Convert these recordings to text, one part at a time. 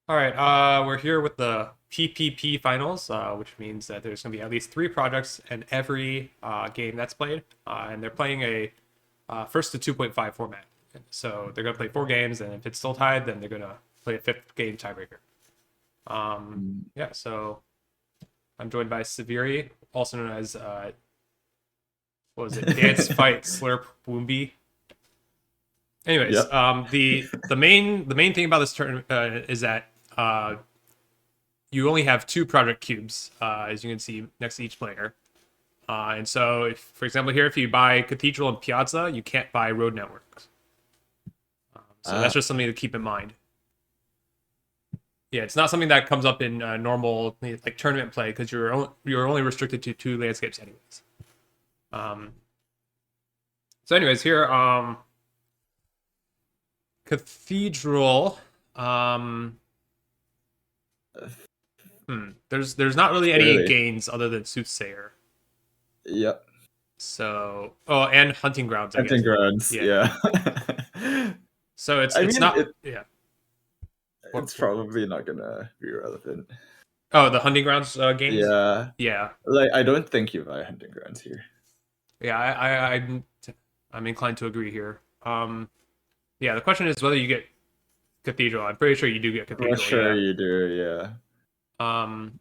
All right, we're here with the PPP Finals, which means that there's going to be at least three projects in every game that's played, and they're playing a first to 2.5 format. So they're going to play four games, and if it's still tied, then they're going to play a fifth game tiebreaker. Mm. Yeah, so I'm joined by Severi, also known as what was it? Dance Fight Slurp Woombi. Anyways, Yep. the main thing about this tournament is that you only have two project cubes, as you can see next to each player. And so, if, for example, here, if you buy Cathedral and Piazza, you can't buy Road Networks. So that's Ah, just something to keep in mind. Yeah, it's not something that comes up in normal like tournament play because you're only restricted to two landscapes anyways. Um, so, anyways, here, Cathedral. Um, there's not really any really? gains other than Soothsayer. Yep. And Hunting Grounds, I guess. Hunting grounds. Yeah. Yeah. So it's I it's mean, not. Yeah. it's probably not gonna be relevant. Oh, the Hunting Grounds games. Yeah. Yeah, Like, I don't think you buy hunting grounds here. yeah. I'm inclined to agree here. Yeah. The question is whether you get Cathedral. I'm pretty sure you do get For Cathedral. sure Yeah. you do. Yeah. Um.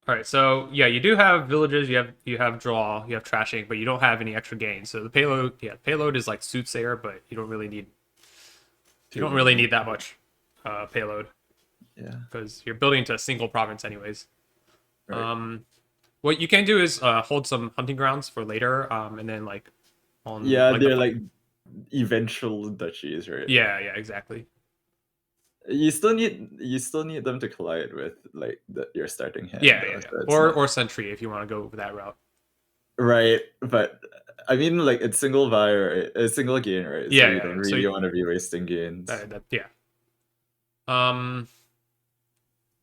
All right. So yeah, you do have villages. You have draw. You have trashing, but you don't have any extra gains. So the payload, yeah, payload is like Soothsayer, but you Too don't really many. need that much payload Yeah. because you're building to a single province anyways. Right. Um, what you can do is hold some hunting grounds for later, and then like on Yeah, like the they're like eventual duchies, right? yeah, exactly. You still need them to collide with like your starting hand though. Yeah. So it's Or not sentry if you want to go that route. right, but I mean, like, it's single buy, right? A single gain, right? So you don't So really want to be wasting gains. yeah. Um,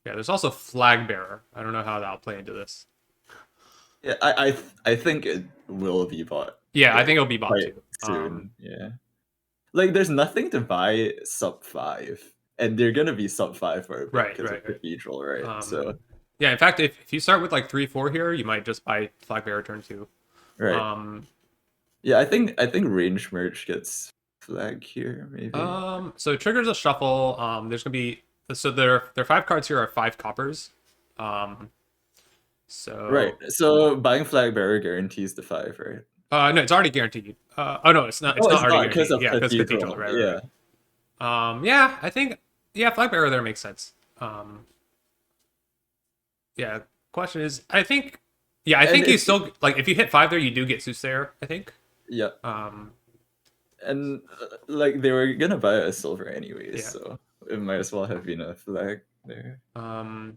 yeah. There's also flag bearer. I don't know how that'll play into this. Yeah, I think it will be bought Yeah, I think like it'll be bot quite too. soon. Yeah, like there's nothing to buy sub five, and they're gonna be sub five for a bit Right, because of right, right. Cathedral, right? Um, So yeah. In fact, if you start with like 3-4 here, you might just buy flag bearer turn two. right, Um, yeah, I think range merge gets flag here maybe. so it triggers a shuffle. There's gonna be so their five cards here are five coppers. Um, Right, so so buying flag bearer guarantees the five, right? no, it's already guaranteed. Oh no, it's not. It's No, not it's already not because guaranteed. of Yeah, because Cathedral. Cathedral. Right. Yeah, Yeah, I think yeah, flag bearer there makes sense. Yeah. Question is, I and think you it's still like if you hit five there, you do get Soothsayer. I think. yeah. Um, And like they were gonna buy a silver anyways, yeah. so it might as well have been a flag there. All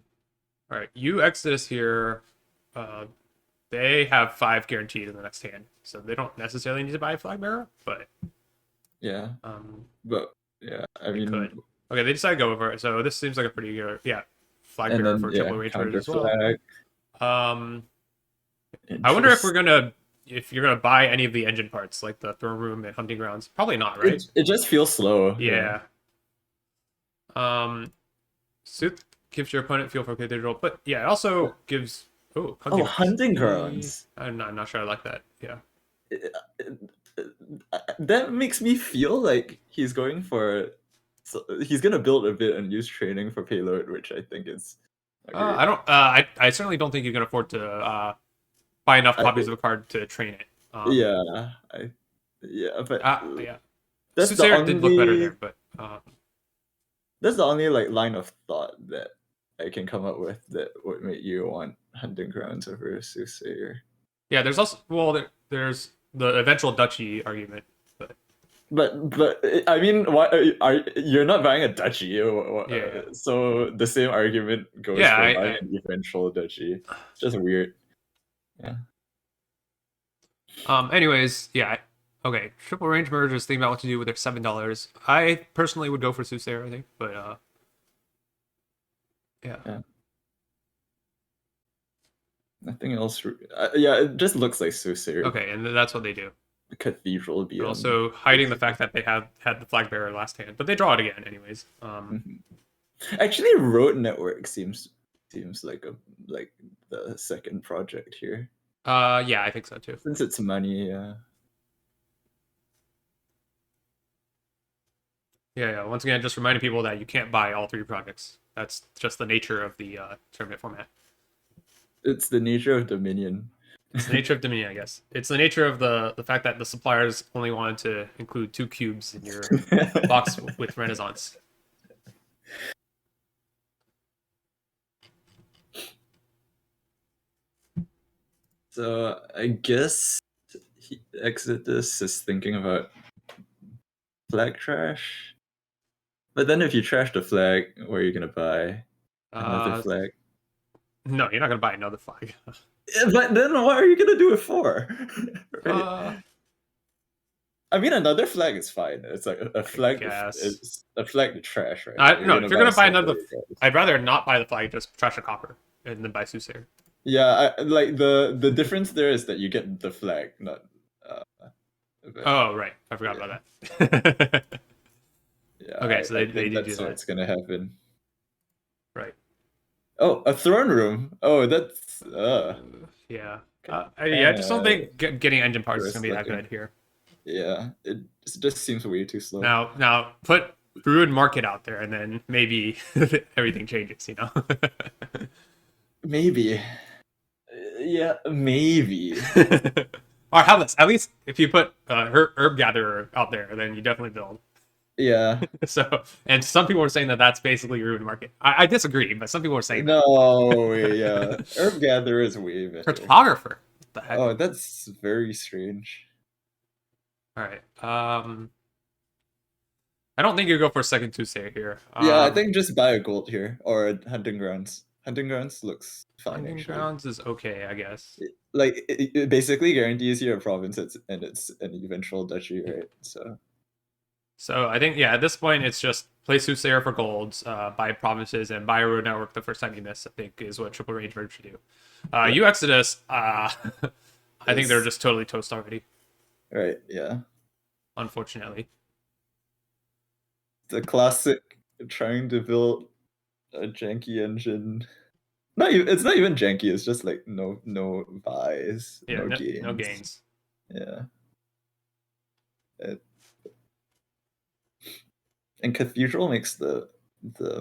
right, uExitus here. Uh, they have five guaranteed in the next hand, so they don't necessarily need to buy a flag bearer, but Yeah, um, but yeah, I they mean, could. Okay, they decided to go over it, so this seems like a pretty good, yeah, flag and bearer then for yeah, triple range merge counter as well. flag. Um, I wonder Interest. if you're gonna buy any of the engine parts like the throne room and hunting grounds. Probably not, right? It just feels slow. Yeah. Yeah. Um, Sooth gives your opponent feel for cathedral, but yeah, it also gives Oh, hunting grounds. hunting grounds. I'm not sure I like that. Yeah. That makes me feel like he's going for. So he's gonna build a bit and use training for payload, which I think is I agreed. don't. I certainly don't think you can afford to buy enough I copies of a card to train it. yeah, I yeah, but Yeah. that's the Soothsayer did look better only there, but that's the only like line of thought that I can come up with that would make you want hunting grounds over Soothsayer. yeah. There's also there's the eventual duchy argument, but But I mean, why you're not buying a duchy? yeah, So the same argument goes yeah. for buying an eventual duchy. It's just weird. Yeah. Anyways, yeah. Okay, triple range mergers. Think about what to do with their $7. I personally would go for Soothsayer, I think, but yeah. Yeah. Nothing else. Yeah, it just looks like Soothsayer. Okay, and that's what they do. cathedral but beyond. also hiding the fact that they had the flag bearer last hand. But they draw it again, anyways. Mhm. Actually, road network seems like the second project here, Yeah, I think so too. since it's money. Yeah. Yeah, yeah. Once again, just reminding people that you can't buy all three projects. That's just the nature of the tournament format. It's the nature of Dominion. It's the nature of Dominion, I guess. It's the nature of the fact that the suppliers only wanted to include 2 cubes in your box with Renaissance. So I guess Exitus is thinking about flag trash. But then if you trash the flag, where are you gonna buy another Uh, flag? no, you're not gonna buy another flag. But then what are you gonna do it for? Right? uh, I mean, another flag is fine. It's like a I flag. guess. Is a flag to trash, right? But you're No, gonna if you're buy a gonna buy silver another, regardless. I'd rather not buy the flag. Just trash a copper and then buy Soothsayer. Yeah, like the difference there is that you get the flag, not. Uh, but Oh, right. I forgot yeah, about that. yeah. Okay, so I they think did do that's that. what's gonna happen. Right. Oh, a throne room. Oh, that's Yeah. Yeah, I kind just don't of think getting engine parts is gonna gross be that looking. good here. Yeah, it just seems way too slow. Now put Ruined Market out there, and then maybe everything changes. You know. Maybe. Yeah, maybe. Or how this? At least if you put Herb Gatherer out there, then you definitely build. Yeah. So, and some people were saying that that's basically Ruined Market. I disagree, but some people were saying that. No, yeah. Herb Gatherer is way better. Cartographer. What the heck? Oh, that's very strange. All right. I don't think you go for a second Tuesday here. Yeah, I think just buy a gold here or a hunting grounds. Hunting grounds looks fine Hunting actually. Grounds is okay, I guess. Like it basically guarantees you a province and it's an eventual duchy, Yeah. right? So So I think, yeah, at this point it's just play Soothsayer for golds, buy provinces, and buy a road network the first time you miss. I think is what Triple Range Merge should do. yeah, uExitus, I think they're is just totally toast already. right. Yeah, Unfortunately. the classic trying to build a janky engine. Not even, it's not even janky. It's just like no buys, Yeah, no no gains. gains. Yeah, it, and cathedral makes the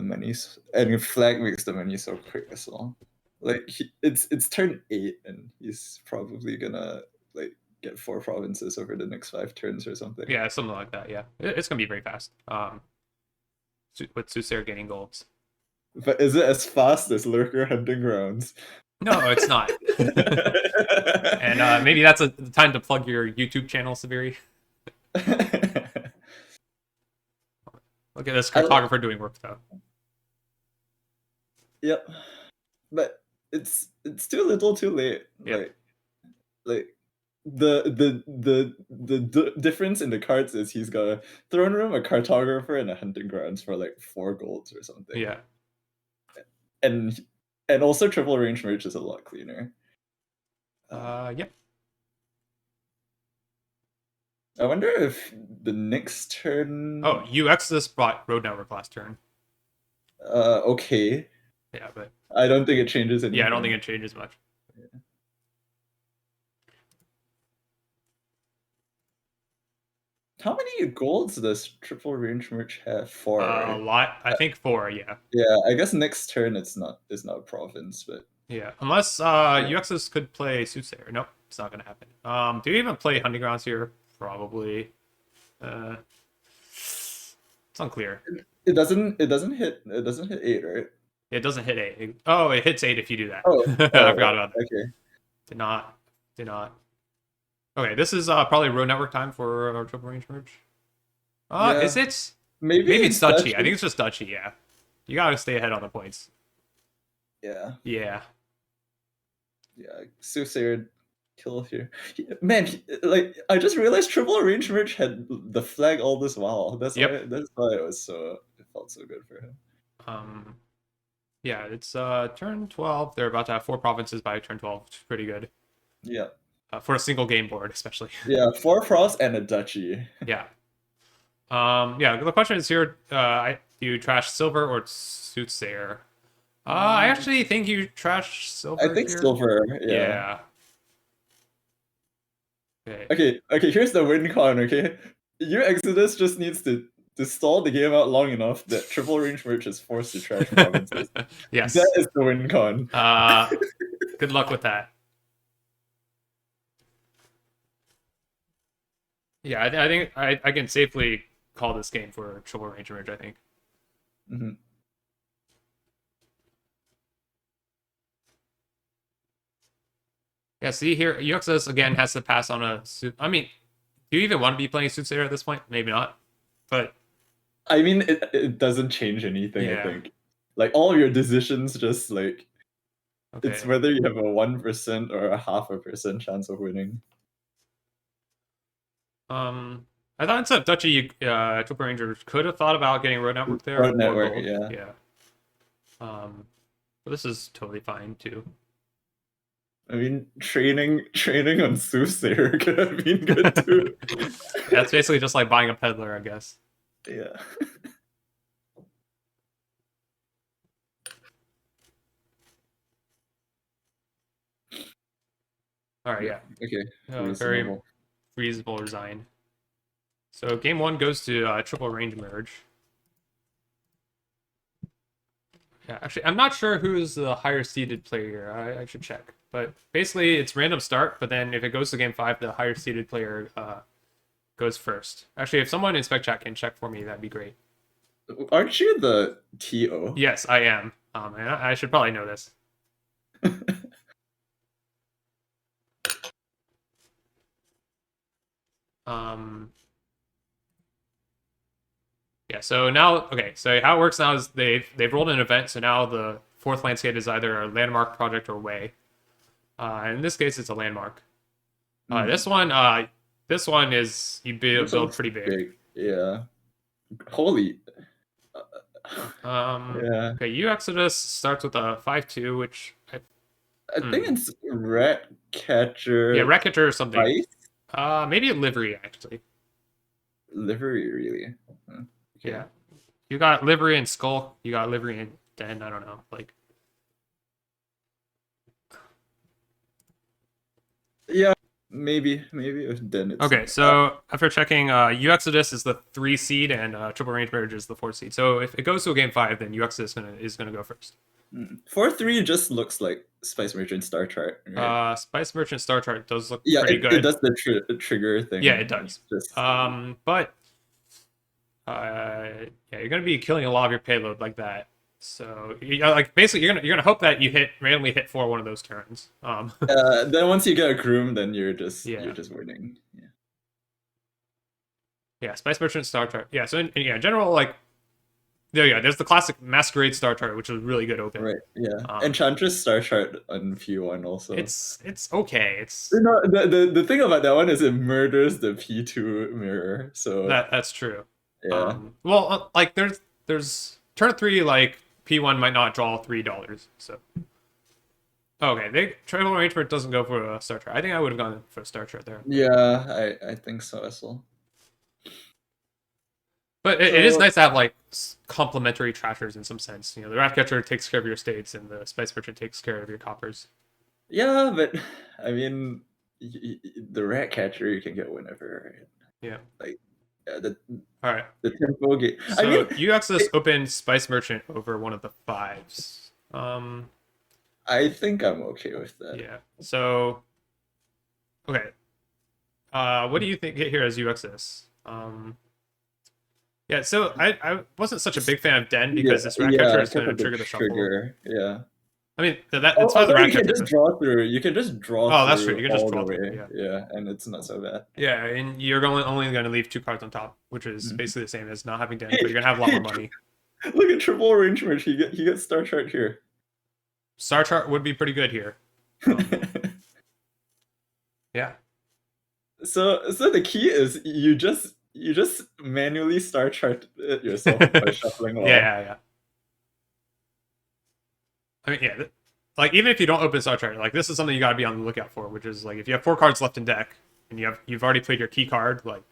money, and flag makes the money so quick as well. Like it's turn 8, and he's probably gonna like get 4 provinces over the next 5 turns or something. Yeah, something like that. Yeah, it's gonna be very fast. With Soothsayer gaining golds. But is it as fast as Lurker Hunting Grounds? No, it's not. And maybe that's a time to plug your YouTube channel, Severi. Look at this cartographer doing work though. Yep, but it's too little, too late. Yep. Like the difference in the cards is he's got a throne room, a cartographer, and a hunting grounds for like 4 golds or something. Yeah. And also triple range merge is a lot cleaner. Yep. I wonder if the next turn. Oh, uExitus brought Road Network last turn. Okay. Yeah, but I don't think it changes anything. yeah, I don't think it changes much. Yeah. How many golds does triple range merge have? 4, A right? lot. I think 4. Yeah. Yeah, I guess next turn it's not province, but Yeah. Unless uExitus could play Soothsayer. Nope, it's not gonna happen. Do you even play Hunting Grounds here? Probably. It's unclear. it doesn't hit 8, right? It doesn't hit 8. Oh, it hits 8 if you do that. Oh, I forgot about that. Okay. Did not. Did not. Okay, this is probably road network time for our triple range merge. Yeah. Is it? Maybe Maybe it's Duchy. Duchy. I think it's just Duchy. Yeah, you gotta stay ahead on the points. Yeah. Yeah. Yeah. Soothsayer kill here. Man, like I just realized triple range merge had the flag all this while. That's Yep. why it felt so good for him. Yeah, it's turn 12. They're about to have 4 provinces by turn 12. It's pretty good. Yeah. for a single game board, especially. Yeah, 4 frost and a duchy. Yeah. Yeah. The question is here: do you trash silver or soothsayer? I actually think you trash I silver think here. silver, yeah. Yeah. Okay. Okay, here's the win con, okay? uExitus just needs to stall the game out long enough that triple range merch is forced to trash provinces. That Yes. is the win con. Good luck with that. Yeah, I think I can safely call this game for triple range merge, I think. Mhm. Yeah, see here, uExitus again has to pass on a suit. I mean, do you even want to be playing Soothsayer at this point? Maybe not. But I mean, it doesn't change anything, I yeah. think. Like, all of your decisions just, like, it's Okay. whether you have a 1% or a 0.5% chance of winning. I thought instead of Duchy, Triple Ranger could have thought about getting Road Network there Road or network, gold. yeah. Yeah. But this is totally fine too. I mean, training on Soothsayer could have been good too. That's basically just like buying a peddler, I guess. Yeah. All right, yeah. Okay. Very Reasonable. reasonable resign. So game one goes to triple range merge. Yeah, actually, I'm not sure who's the higher seeded player here. I should check. But basically, it's random start. But then if it goes to game five, the higher seeded player goes first. Actually, if someone in spec chat can check for me, that'd be great. Aren't you the TO? Yes, I am. And I should probably know this. Um, yeah. So now, okay. So how it works now is they've rolled an event. So now the fourth landscape is either a landmark project or way. In this case, it's a landmark. Hmm. This one is you This build looks pretty big. big. Yeah. Holy. Um, Yeah. okay, uExitus starts with a 5-2, which I think it's Rat yeah, Catcher Reckitter or something. Spice Maybe a livery actually. livery, really. Huh. Okay. Yeah, you got livery and skull. You got livery and den. I don't know. Like, Yeah, maybe then it's okay, so after checking, uExitus is the 3 seed and triple range marriage is the 4 seed. So if it goes to a game 5, then uExitus is gonna go first. 4-3 just looks like Spice Merchant Star Chart, right? Spice Merchant Star Chart does look Yeah, pretty it good. does the trigger thing. Yeah, it does. Just But yeah, you're gonna be killing a lot of your payload like that. So like basically, you're gonna hope that you randomly hit for one of those turns. then once you get a groom, then you're just Yeah. winning. Yeah. Yeah, Spice Merchant Star Chart. Yeah, so in general, like there you go. There's the classic Masquerade Star Chart, which is really good open. Right. Yeah. Um, Enchantress Star Chart on P1 also. It's okay. It's the thing about that one is it murders the P2 mirror. So that's true. yeah. Well, like there's turn 3, like P1 might not draw $3. So okay, travel arrangement doesn't go for a Star Chart. I think I would have gone for a Star Chart there. Yeah, I think so as well. But it is nice to have like complementary trashers in some sense. You know, the Ratcatcher takes care of your states, and the Spice Merchant takes care of your coppers. Yeah, but I mean, the Rat Catcher you can get whenever, right? Yeah. Like All right. the tempo game. So I mean, uExitus opened Spice Merchant over one of the 5s. I think I'm okay with that. Yeah. So okay. What do you think here as uExitus? Yeah, so I wasn't such a big fan of Den because this Ratcatcher is going to trigger the shuffle. Yeah. I mean, that's fine. The You Ratcatcher. can just draw through. You can just draw. Oh, that's true. You can just all draw the through. way. Yeah. Yeah, and it's not so bad. Yeah, and you're only going to leave 2 cards on top, which is basically the same as not having Den, but you're going to have a lot more money. Look at triple range merge. He gets Star Chart here. Star Chart would be pretty good here. Yeah. So the key is you just manually Star Chart it yourself by shuffling along. Yeah. I mean, yeah. like even if you don't open Star Chart, like this is something you got to be on the lookout for, which is like if you have 4 cards left in deck and you've already played your key card, like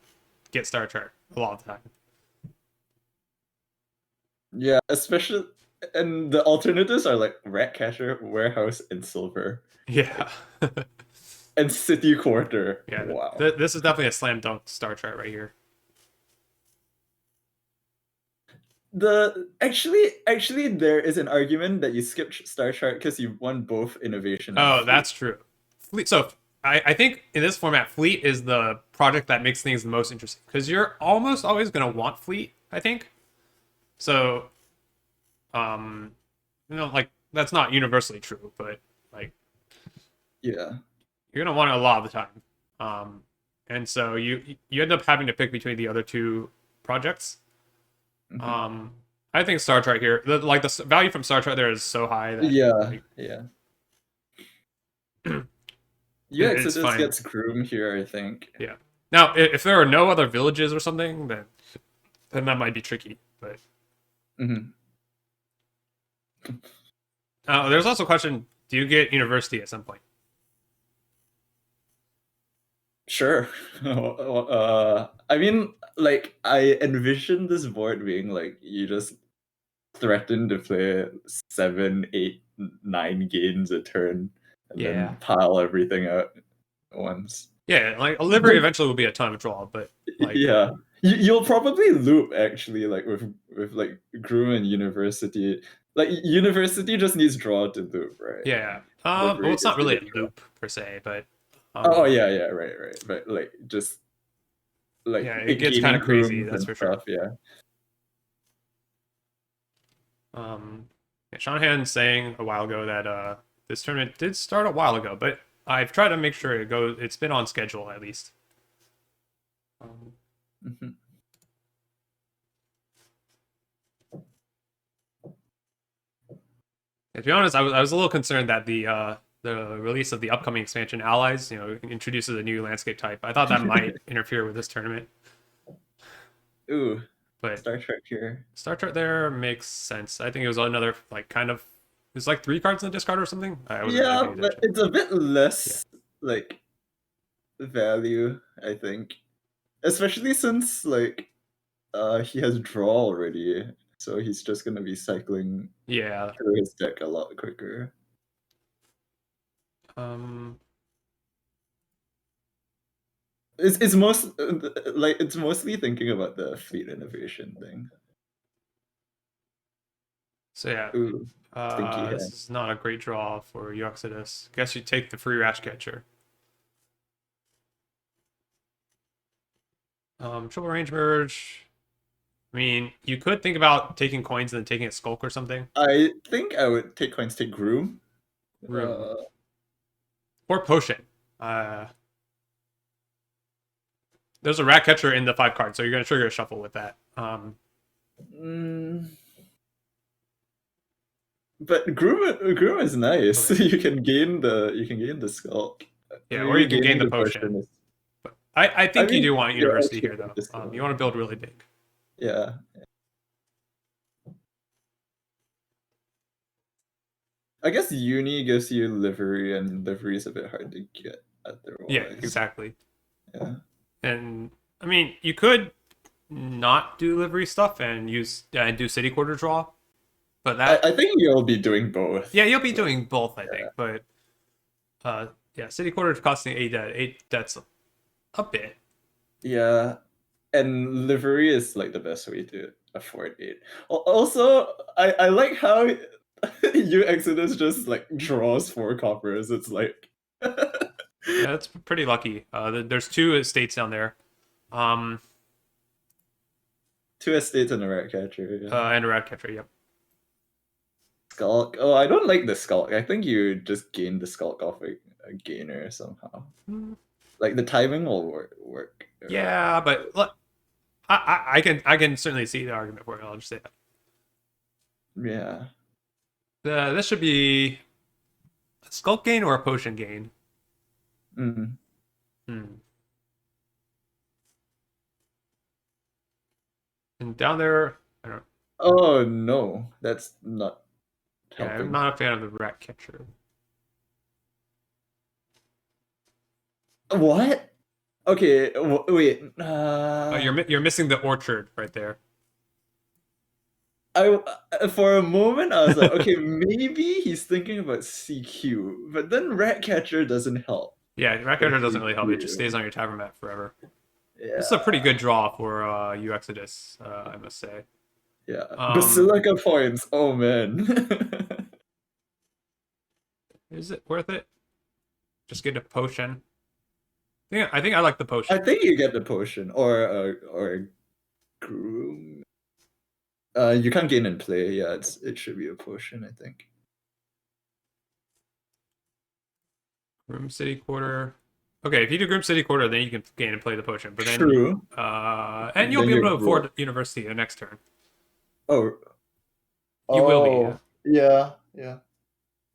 get Star Chart a lot of the time. Yeah, especially, and the alternatives are like Ratcatcher, Warehouse, and Silver, Yeah. like, and City Quarter. Yeah, Wow. this is definitely a slam dunk Star Chart right here. Actually there is an argument that you skipped Star Chart because you won both Innovation and Oh, Fleet. that's true. Fleet. So I think in this format, Fleet is the project that makes things the most interesting because you're almost always going to want Fleet. I think so. Like that's not universally true, but like Yeah. you're going to want it a lot of the time. And so you end up having to pick between the other two projects. Mhm. I think Star Trek here, the value from Star Trek there is so high that Yeah, like yeah. it's uExitus fine. gets Groom here, I think. Yeah. Now, if there are no other villages or something, then that might be tricky. But Mhm. there's also a question: do you get university at some point? Sure. I mean, like, I envision this board being like you just threaten to play 7, 8, 9 games a turn, and Yeah. then pile everything out at once. Yeah, like a livery But eventually will be a ton of draw, but like yeah, you'll probably loop actually, like with like Groom and University. Like University just needs draw to loop, right? yeah. Well, Livery it's not just to really a get draw. loop per se, but Oh yeah, yeah, right, right. But like just like yeah, it it gets kind gaining of crazy. grooms That's and for sure. stuff. Yeah. Yeah, Shanahan saying a while ago that this tournament did start a while ago, but I've tried to make sure it goes. It's been on schedule at least. Um, Mhm. To be honest, I was a little concerned that the release of the upcoming expansion Allies, introduces a new landscape type. I thought that might interfere with this tournament, Ooh, but Star Trek here. Star Trek there makes sense. I think it was another like kind of it's like 3 cards in the discard or something. I wasn't really Yeah, paying but attention. it's a bit Yeah, less like value, I think. Especially since like he has draw already, so he's just gonna be cycling yeah. through his deck a lot quicker. Um, It's most like it's mostly thinking about the fleet innovation thing. so yeah, Ooh, stinky this hand. is not a great draw for uExitus. Guess you take the free Rash Catcher. Triple range merge. I mean, you could think about taking coins and then taking a skulk or something. I think I would take coins, take Groom. Room Uh, or potion. Uh, there's a rat catcher in the 5 card, so you're gonna trigger a shuffle with that. mm, but Groom is nice. Okay. You can gain the skulk. Yeah, or Maybe you can gain gaining the the potion. potion is. But I I think you mean, do want you're university actually here getting though. the skull. You want to build really big. Yeah. I guess uni gives you livery, and livery is a bit hard to get Yeah, otherwise. exactly. Yeah. And I mean, you could not do livery stuff and use and do city quarter draw, but that I think you'll be doing both. yeah, you'll be Like, doing both, I yeah. think. But yeah, city quarter costing 8 debt, 8 debts a bit. Yeah. And livery is like the best way to afford it. Also, I like how you Exodus just like draws 4 coppers. It's like Yeah, that's pretty lucky. There's 2 estates down there, um, 2 estates and a rat catcher. Yeah. and a rat catcher. Yep. Skulk. Oh, I don't like the skulk. I think you just gain the skulk off a gainer somehow. Hmm. Like the timing will work. Yeah, but look, I can certainly see the argument for it. I'll just say that. Yeah. This should be a skulk gain or a potion gain. Mm. Hmm. And down there, I don't. Oh no, that's not Yeah, I'm helping. not a fan of the rat catcher. What? Okay, wait. Oh, you're missing the orchard right there. I for a moment I was like, okay, maybe he's thinking about CQ, but then Ratcatcher doesn't help Yeah, rat for catcher doesn't really help. It just stays CQ. on your tavern map forever. This is a pretty Yeah, good draw for uExitus, I must say. yeah. Um, Basilica points. Oh man. is it worth it? Just get a potion. I think I like the I potion. think you get the potion or a groom. You can't gain and play. Yeah, it should be a potion. I think. Groom City Quarter. Okay, if you do Groom City Quarter, then you can gain and play the potion. But then, True. and you'll Then be able you to grow. afford University the next turn. Oh, You will be, yeah. yeah,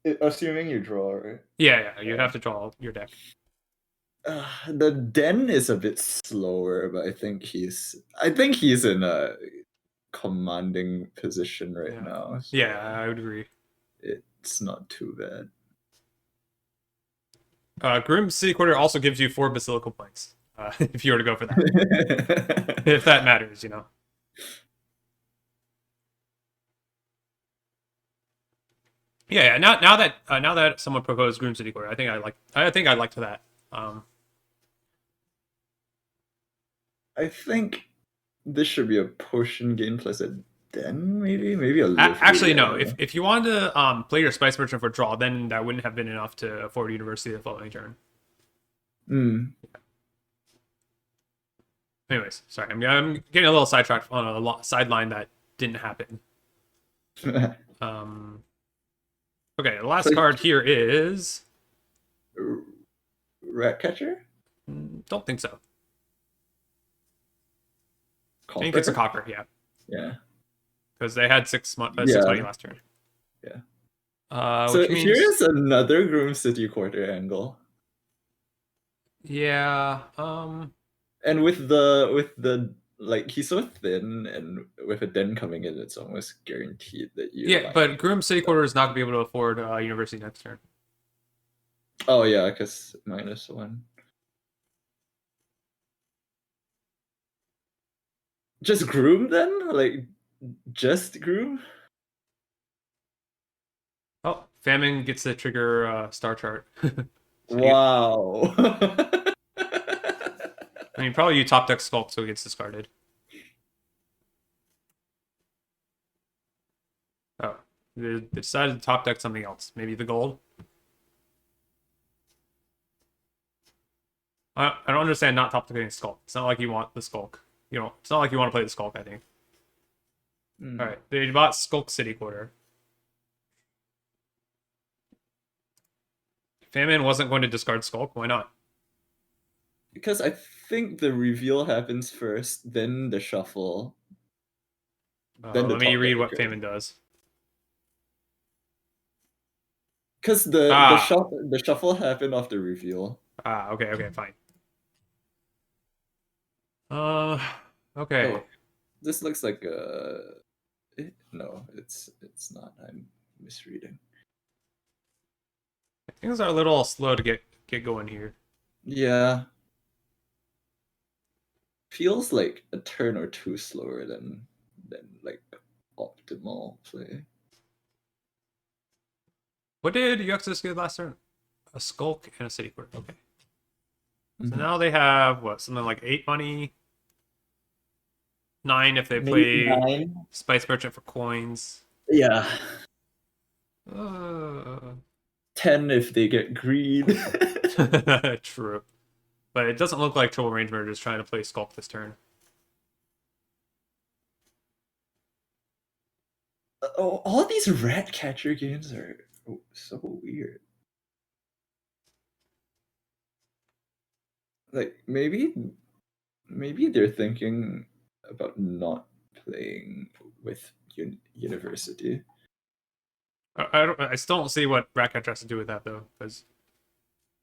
yeah. Assuming you draw, right? Yeah, you Yeah. have to draw your deck. The Den is a bit slower, but I think he's in a commanding position right Yeah, now, yeah, so I would agree. it's not too bad. Groom City Quarter also gives you 4 Basilical points, if you were to go for that. If that matters, you know. Yeah. Now that someone proposed Groom City Quarter, I think I liked that. Um, I think this should be a potion gain plus a Den, maybe a Actually, livery. I no. don't If know. if you wanted to play your Spice Merchant for draw, then that wouldn't have been enough to afford University the following turn. Hmm. Anyways, sorry, I'm getting a little sidetracked on sideline that didn't happen. Um, okay, the last So card here is Ratcatcher, don't think so. I think it's a Copper. Copper, yeah, Yeah, because they had six money yeah, last turn. yeah. Which So means here's another Groom City Quarter angle. yeah, And with the like he's so thin, and with a den coming in, it's almost guaranteed that you yeah, line. but Groom City Quarter is not gonna be able to afford University next turn. Oh yeah, because -1. Just groom then? Like just groom? Oh, Famine gets to trigger Star Chart. So Wow. I mean, probably you top deck Skulk, so it gets discarded. Oh, they decided to top deck something else. Maybe the gold. I don't understand not top decking Skulk. It's not like you want the Skulk. You know, it's not like you want to play the Skulk. I think. All Hmm. right, they bought Skulk City Quarter. Famine wasn't going to discard Skulk. Why not? Because I think the reveal happens first, then the shuffle, then the Let me top deck read what occurs. Famine does. Because the Ah, shuffle happened after reveal. okay, fine. Uh, okay. Oh, this looks like a. No, it's not. I'm misreading. Things are a little slow to get going here. Yeah, feels like a turn or two slower than like optimal play. What did UXS get last turn? A Skulk and a City Quarter. Okay. So Mhm. now they have what, something like 8 money, 9 if they Maybe play 9. Spice Merchant for coins. Yeah, Uh, 10 if they get greed. true. But it doesn't look like Trouble Range Merger is trying to play Skulk this turn. Oh, all these rat catcher games are so weird. Like maybe they're thinking about not playing with university. I still don't see what Ratcatcher has to do with that though, because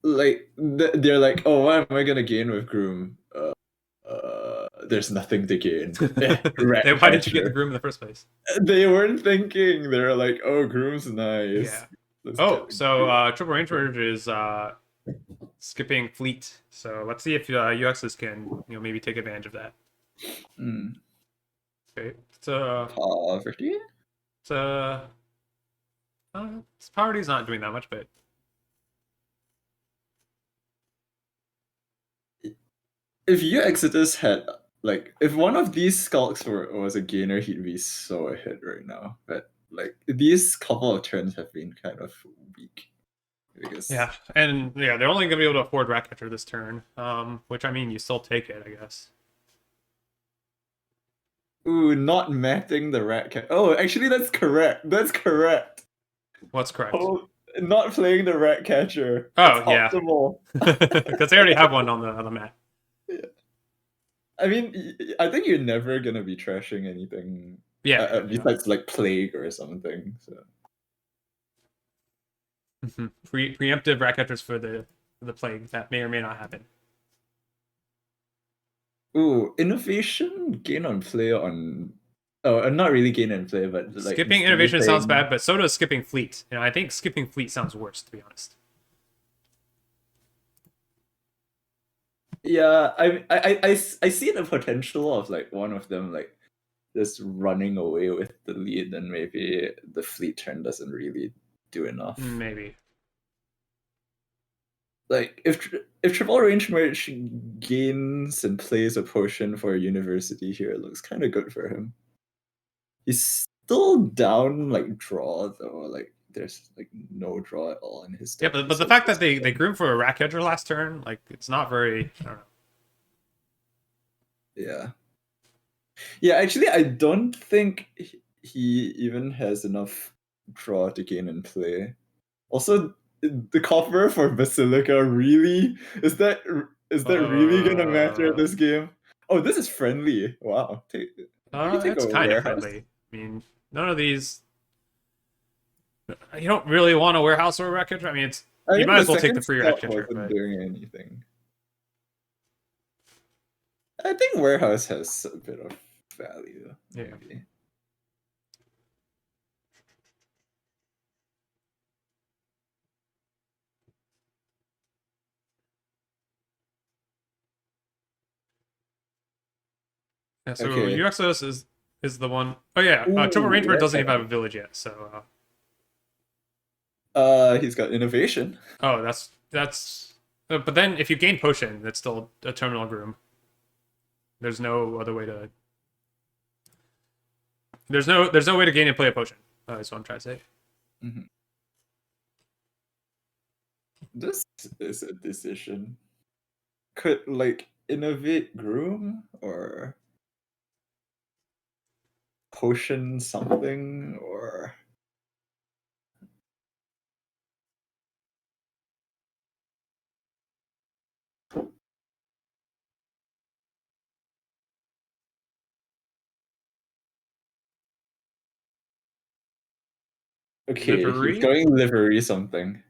Like they're like, oh, what am I gonna gain with groom? there's nothing to gain. Rat Then why did you get the catcher. groom in the first place? They weren't thinking. They were like, "Oh, groom's nice. Yeah. Let's get Oh, a so groom." triple range merge is skipping fleet. So let's see if uExitus can maybe take advantage of that. Mm. Okay. Poverty. It's Poverty's not doing that much, but If uExitus had like, if one of these skulks was a gainer, he'd be so ahead right now. But like, these couple of turns have been kind of weak because yeah, and yeah, they're only gonna be able to afford Ratcatcher this turn. Which I mean, you still take it, I guess. ooh, not matting the rat cat. Oh, actually, that's correct. That's correct. What's correct? Oh, not playing the rat catcher. That's Oh yeah, optimal. because they already have one on the mat. Yeah. I mean, I think you're never gonna be trashing anything Yeah, yeah. besides like plague or something. So. Preemptive Ratcatchers for the plague that may or may not happen. Ooh, innovation gain on play on. Oh, not really gain on play, but like Skipping innovation sounds anything. bad, but so does skipping fleet. I think skipping fleet sounds worse, to be honest. Yeah, I see the potential of like one of them like just running away with the lead, and maybe the fleet turn doesn't really do enough. Maybe. Like if triple range merge gains and plays a potion for a university here, it looks kind of good for him. He's still down like draw though, like there's like no draw at all in his Yeah, deck. but the fact that they groomed for a Ratcatcher last turn, like it's not very. I don't know. Yeah. Yeah, actually, I don't think he even has enough draw to gain and play. Also, the copper for Basilica really is that really gonna matter Uh, this game? Oh, this is friendly. Wow, maybe take it's a kind of warehouse. friendly. I mean, none of these. You don't really want a warehouse or a Ratcatcher. I mean, it's I you mean, might the as well take the second free step Ratcatcher, wasn't but doing anything. I think warehouse has a bit of value. yeah. Maybe. Yeah, so Okay. uExitus is the one. Oh yeah, Triple Ooh, Rangeman doesn't even have yeah. a village yet. So He's got innovation. oh, that's. But then if you gain potion, that's still a terminal groom. There's no other way to. There's no way to gain and play a potion. That's what I'm trying to say. Mhm. This is a decision. Could like innovate groom or potion something or okay, he's Livery. going livery something.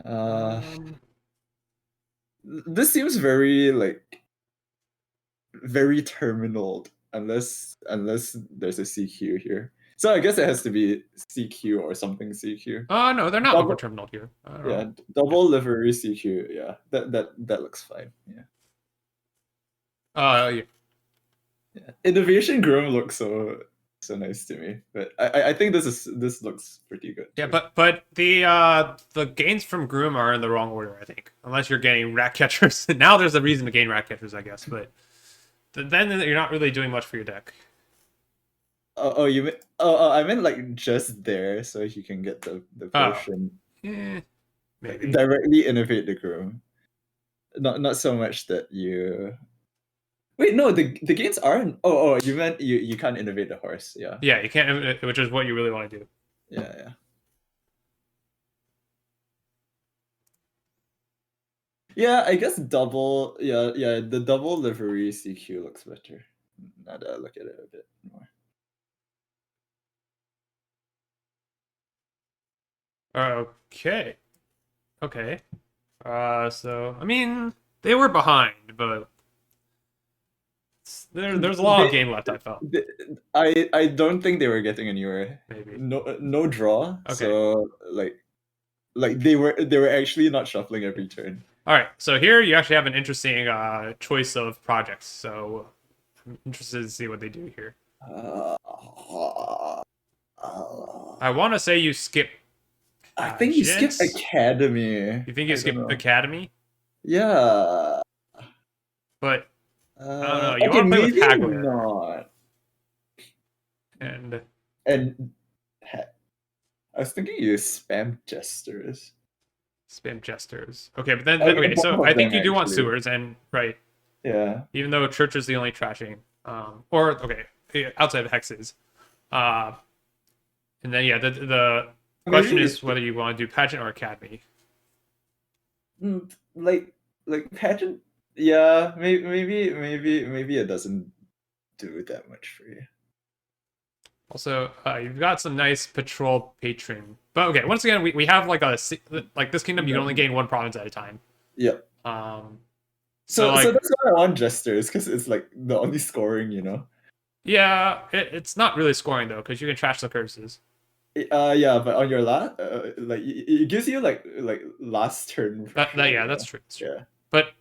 Uh, Um. this seems very like very terminal unless there's a CQ here. So I guess it has to be CQ or something CQ. No, they're not over Double, terminal here. I don't yeah, know. double livery CQ. Yeah, that looks fine. Yeah. Yeah. Yeah. Innovation Groom looks so nice to me, but I think this looks pretty good Yeah, too. but the gains from Groom are in the wrong order, I think. Unless you're getting rat catchers. Now there's a reason to gain rat catchers, I guess, but then you're not really doing much for your deck. Oh, you mean I meant like just there so you can get the Oh, potion, like maybe. directly innovate the Groom. Not so much that you. Wait, no, the gains aren't. Oh, you meant you can't innovate the horse. Yeah, Yeah, you can't, which is what you really want to do. yeah. Yeah, I guess double. Yeah. The double livery CQ looks better. Now that I look at it a bit more. Okay. Okay. So I mean, they were behind, but There's a lot of game left. I felt I don't think they were getting anywhere. maybe. No draw. Okay. So like they were actually not shuffling every turn. All right. So here you actually have an interesting choice of projects. So I'm interested to see what they do here. Uh, I want to say you skip I think you skip Gents. Academy. You think you I don't skip know. Academy? Yeah. But I don't know. You Okay, want to play with maybe Hagler not. and And I was thinking you spam jesters. spam jesters. Okay, but then okay. Both So of I think them you do want actually. sewers and right. Yeah. Even though church is the only trashing, or okay, outside of hexes, uh, and then yeah, the question Maybe is whether you want to do pageant or academy. like pageant. Yeah, maybe it doesn't do that much for you. Also, you've got some nice patrol patron, but okay. Once again, we have like like this kingdom, you can only gain one province at a time. Yeah. Um, So like that's why I want jesters, because it's like the only scoring, you know. yeah, it's not really scoring though because you can trash the curses. Yeah, but on your last, like it gives you like last turn. Yeah, that's true. That's true. Yeah. But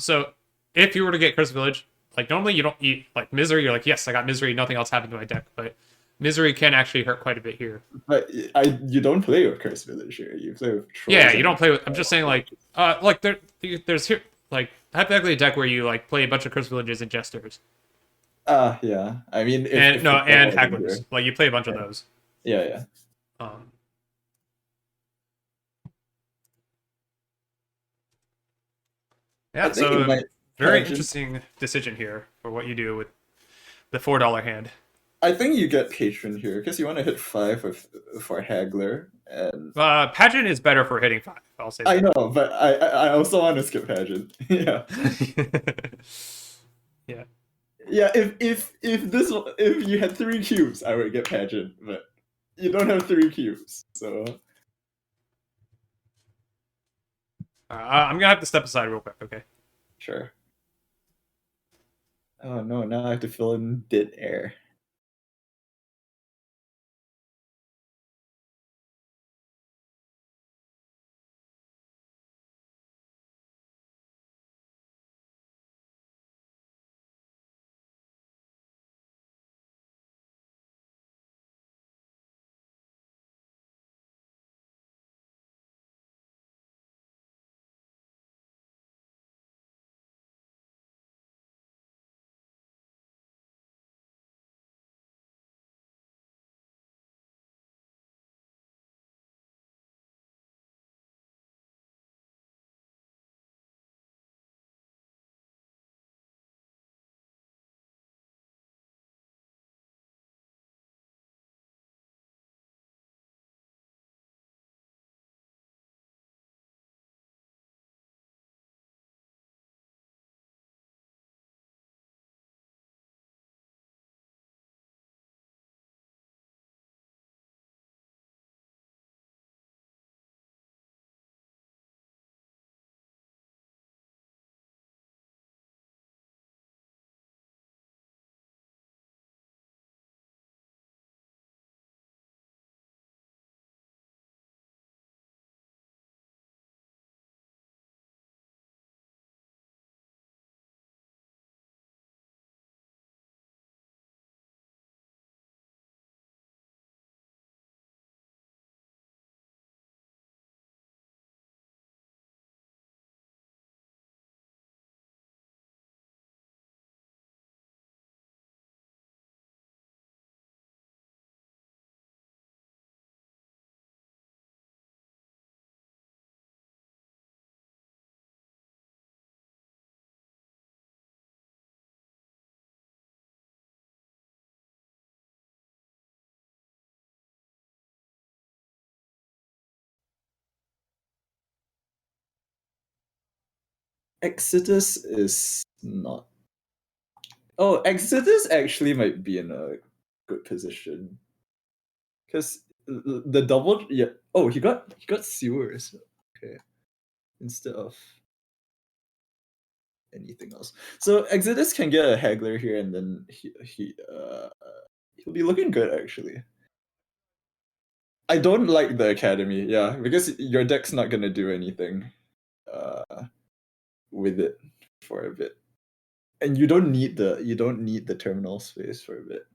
so if you were to get Curse Village, like normally you don't eat like Misery. You're like, yes, I got Misery. Nothing else happened to my deck, but Misery can actually hurt quite a bit here. But you don't play with Curse Village here. You play with trolls. Yeah, you don't play with. I'm just saying like there's here like hypothetically a deck where you like play a bunch of Curse Villages and Jesters. Yeah. I mean, And if no, they're and all in Hagglers. here. Like you play a bunch of those. Yeah. Um, I yeah, think you so might very pageant. interesting decision here for what you do with the $4 hand. I think you get patron here because you want to hit 5 for Hagler, and Pageant is better for hitting 5. I'll say that. I know, but I also want to skip pageant. Yeah. Yeah. Yeah, if you had 3 cubes, I would get pageant, but you don't have 3 cubes, so I'm gonna have to step aside real quick. Okay. sure. Oh no, now I have to fill in dead air. Exitus is not. Oh, Exitus actually might be in a good position because the double. Yeah. Oh, he got sewers. Okay, instead of anything else. So Exodus can get a Haggler here, and then he'll be looking good actually. I don't like the Academy, yeah, because your deck's not gonna do anything with it for a bit, and you don't need the terminal space for a bit,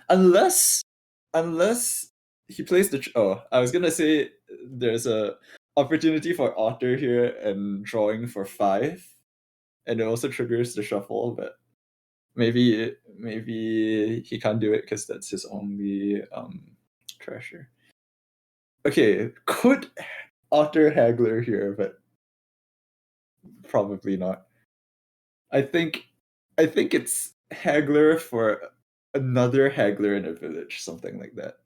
unless he plays the. Oh, I was gonna say there's a opportunity for Otter here and drawing for 5, and it also triggers the shuffle, but maybe he can't do it because that's his only treasure. Okay, could Otter Haggler here, but probably not. I think it's Haggler for another Haggler in a village, something like that.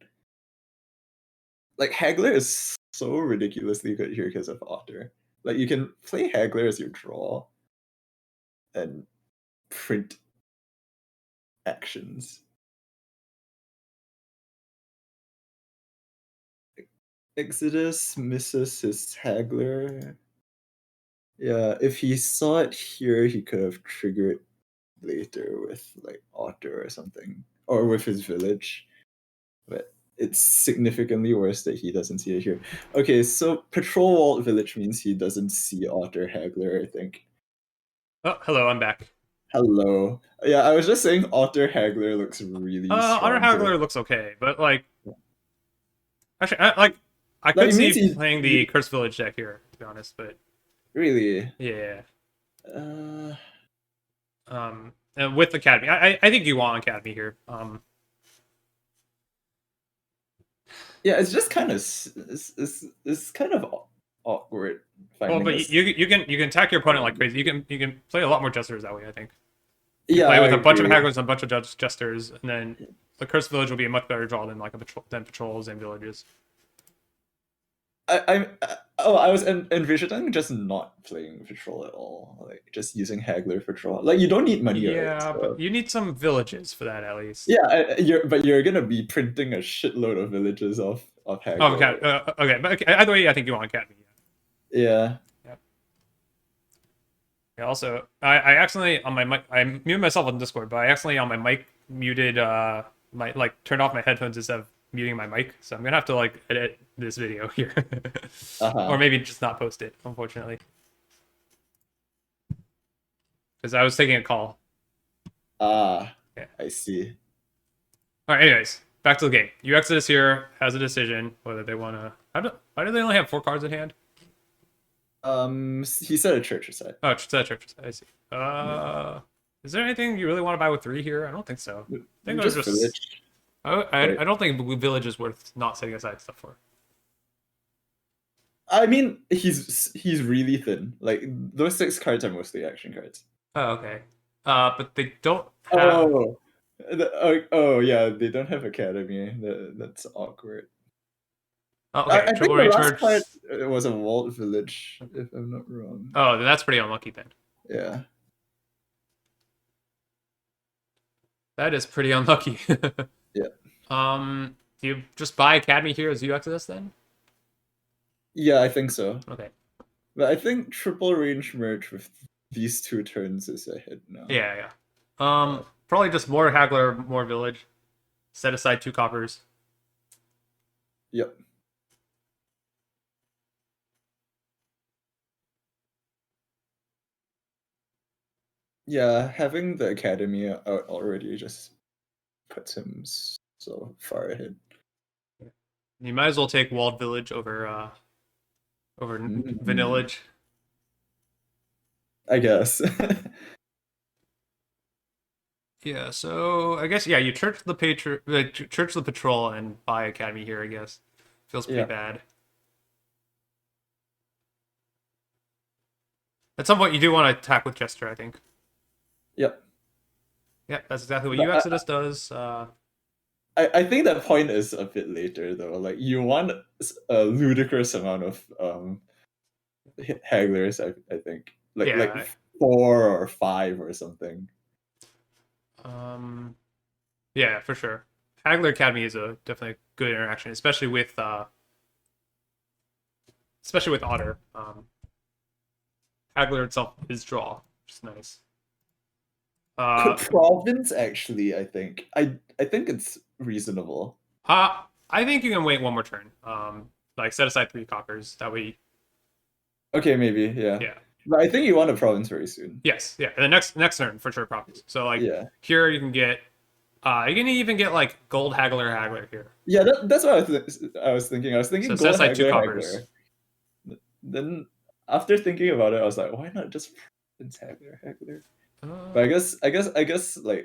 Like Haggler is so ridiculously good here because of Otter. Like you can play Haggler as your draw and print actions. Exodus misses his Haggler. Yeah, if he saw it here, he could have triggered later with like Otter or something, or with his village. But it's significantly worse that he doesn't see it here. Okay, so Patrol Walled Village means he doesn't see Otter Haggler, I think. Oh, hello, I'm back. Hello. Yeah, I was just saying Otter Haggler looks really Otter strong Haggler here. looks okay, but like, actually, I Like, could it means see he's playing the Cursed Village deck here, to be honest, but really. yeah. Uh, And with Academy, I think you want Academy here. yeah, it's just kind of it's kind of awkward Well, finding but this. you can attack your opponent like crazy. You can play a lot more Jesters that way. I think. You Yeah, play I with a bunch of agree. Hagglers and a bunch of Jesters, and then the Cursed Village will be a much better draw than like than patrols and villages. I was envisioning just not playing patrol at all, like just using Haggler for draw. Like you don't need money, right? Yeah, but So, you need some villages for that at least. yeah, you're gonna be printing a shitload of villages of Oh, Haggler. okay, okay, but okay, either way, I think you want Academy. Yeah. Yeah. Yeah. Also, I accidentally on my mic, I muted myself on Discord, but I accidentally on my mic muted my like turned off my headphones instead of muting my mic. So I'm gonna have to like edit this video here, or Uh-huh. maybe just not post it. Unfortunately, because I was taking a call. Ah, Yeah. I see. All right. Anyways, back to the game. uExitus here has a decision whether they want to. Why do they only have 4 cards in hand? He said a church aside. Oh, it's that church. I see. Yeah. Is there anything you really want to buy with 3 here? I don't think so. I think they're Just just. village. I don't think Village is worth not setting aside stuff for. I mean, he's really thin. Like those 6 cards are mostly action cards. Oh, okay. But they don't have. Oh, oh yeah, they don't have academy. That's awkward. Oh, okay. I think Triple the Range last card Merge. was a Walled Village, if I'm not wrong. Oh, then that's pretty unlucky then. Yeah. That is pretty unlucky. Yeah. Do you just buy Academy here as uExitus then? Yeah, I think so. Okay. But I think triple range merge with these 2 turns is ahead now. Yeah, yeah. Probably just more Haggler, more Village. Set aside 2 coppers. Yep. Yeah, having the academy out already just puts him so far ahead. You might as well take Walled Village over Vanillage. I guess. Yeah, so I guess you church the church the patrol and buy Academy here. I guess feels pretty Yeah. bad. At some point, you do want to attack with Jester. I think. Yep. Yeah, that's exactly what But uExitus does. I think that point is a bit later though. Like you want a ludicrous amount of Hagglers, I think. Like Yeah. 4 or 5 or something. Yeah, for sure. Haggler Academy is a definitely good interaction, especially with Otter. Haggler itself is draw, which is nice. Province, actually, I think it's reasonable. I think you can wait one more turn. Like set aside 3 coppers. That way, Okay, maybe, yeah. yeah. But I think you want a province very soon. Yes, yeah. And the next turn for sure, province. So like Yeah. here you can get, you can even get like gold haggler here. Yeah, that's what I was thinking. I was thinking So set gold aside 2 coppers. haggler. Then after thinking about it, I was like, why not just province haggler? But I guess like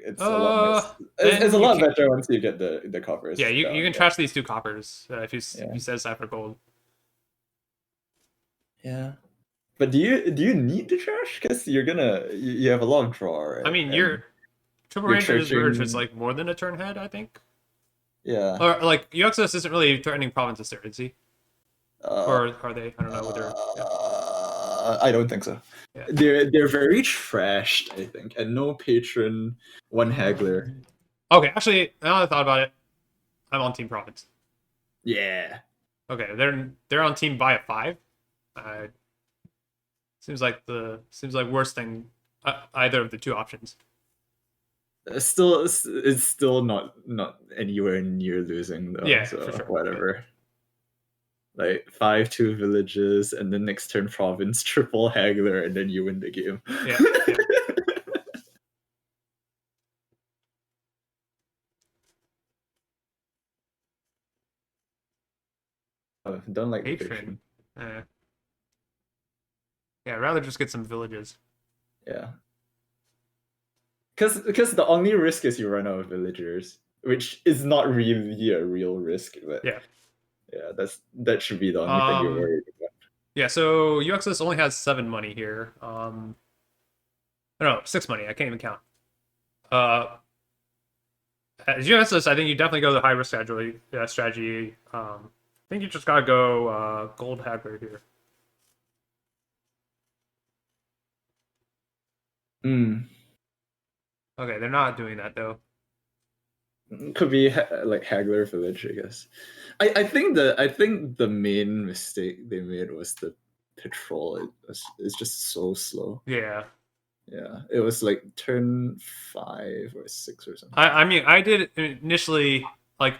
it's a lot nice. It's a Then you lot can, better once you get the coppers yeah, you down. can trash these 2 coppers if Yeah. you set aside for gold. Yeah. But do you need the trash? Because you have a lot of draw, I right? mean, And your triple you're ranger's merge is churching. like more than a turn ahead, I think. Yeah. Or like uExitus isn't really threatening provinces there, is he? Uh, Or are they? I don't know whether. Yeah, I don't think so. yeah. They're very trashed, I think, and no patron, one haggler. Okay, actually, now that I thought about it, I'm on team province. Yeah. Okay, they're on team buy a 5. Uh, seems like worse than either of the 2 options. Still, it's still not anywhere near losing though. Yeah, So for sure. whatever. Like 5-2 villages, and then next turn province triple haggler, and then you win the game. Yeah, yeah. Oh, don't like the Patron. patron. Yeah, I'd rather just get some villages. Yeah. Because the only risk is you run out of villagers, which is not really a real risk, but Yeah. yeah, that should be the only thing you're worried about. Yeah, so uExitus only has 7 money here. No, 6 money. I can't even count. As uExitus, I think you definitely go the high risk strategy. I think you just gotta go gold haggler here. Mm. Okay, they're not doing that though. Could be like haggler village, I guess. I think the main mistake they made was the patrol. It's just so slow. Yeah. Yeah, it was like turn 5 or 6 or something. I mean, I did initially, like,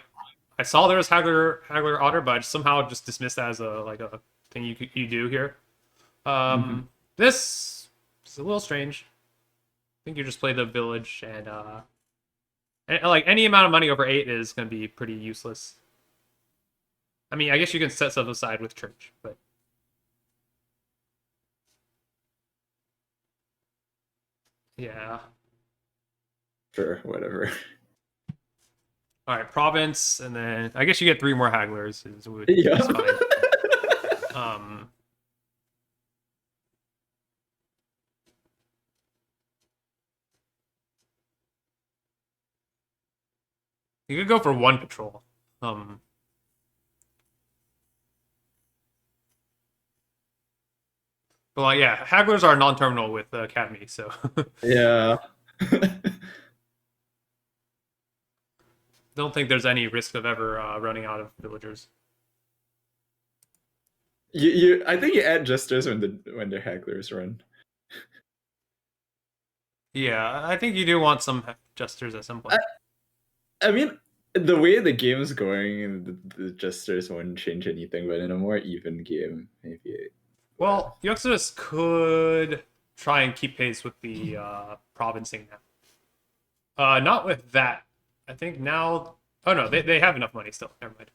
I saw there was haggler otter, but I somehow just dismissed that as a thing you do here. This is a little strange. I think you just play the village and like any amount of money over 8 is going to be pretty useless. I mean, I guess you can set stuff aside with church, but yeah. Sure, whatever. All right, province, and then I guess you get 3 more hagglers. Yeah. Is fine. You could go for 1 patrol. But like, yeah, hagglers are non-terminal with the academy, so Yeah. don't think there's any risk of ever running out of villagers. I think you add jesters when the hagglers run. Yeah, I think you do want some jesters at some point. I mean, the way the game's going, the jesters won't change anything, but in a more even game, maybe. Well, uExitus could try and keep pace with the provincing now. Not with that. I think now. Oh no, they have enough money still. Never mind.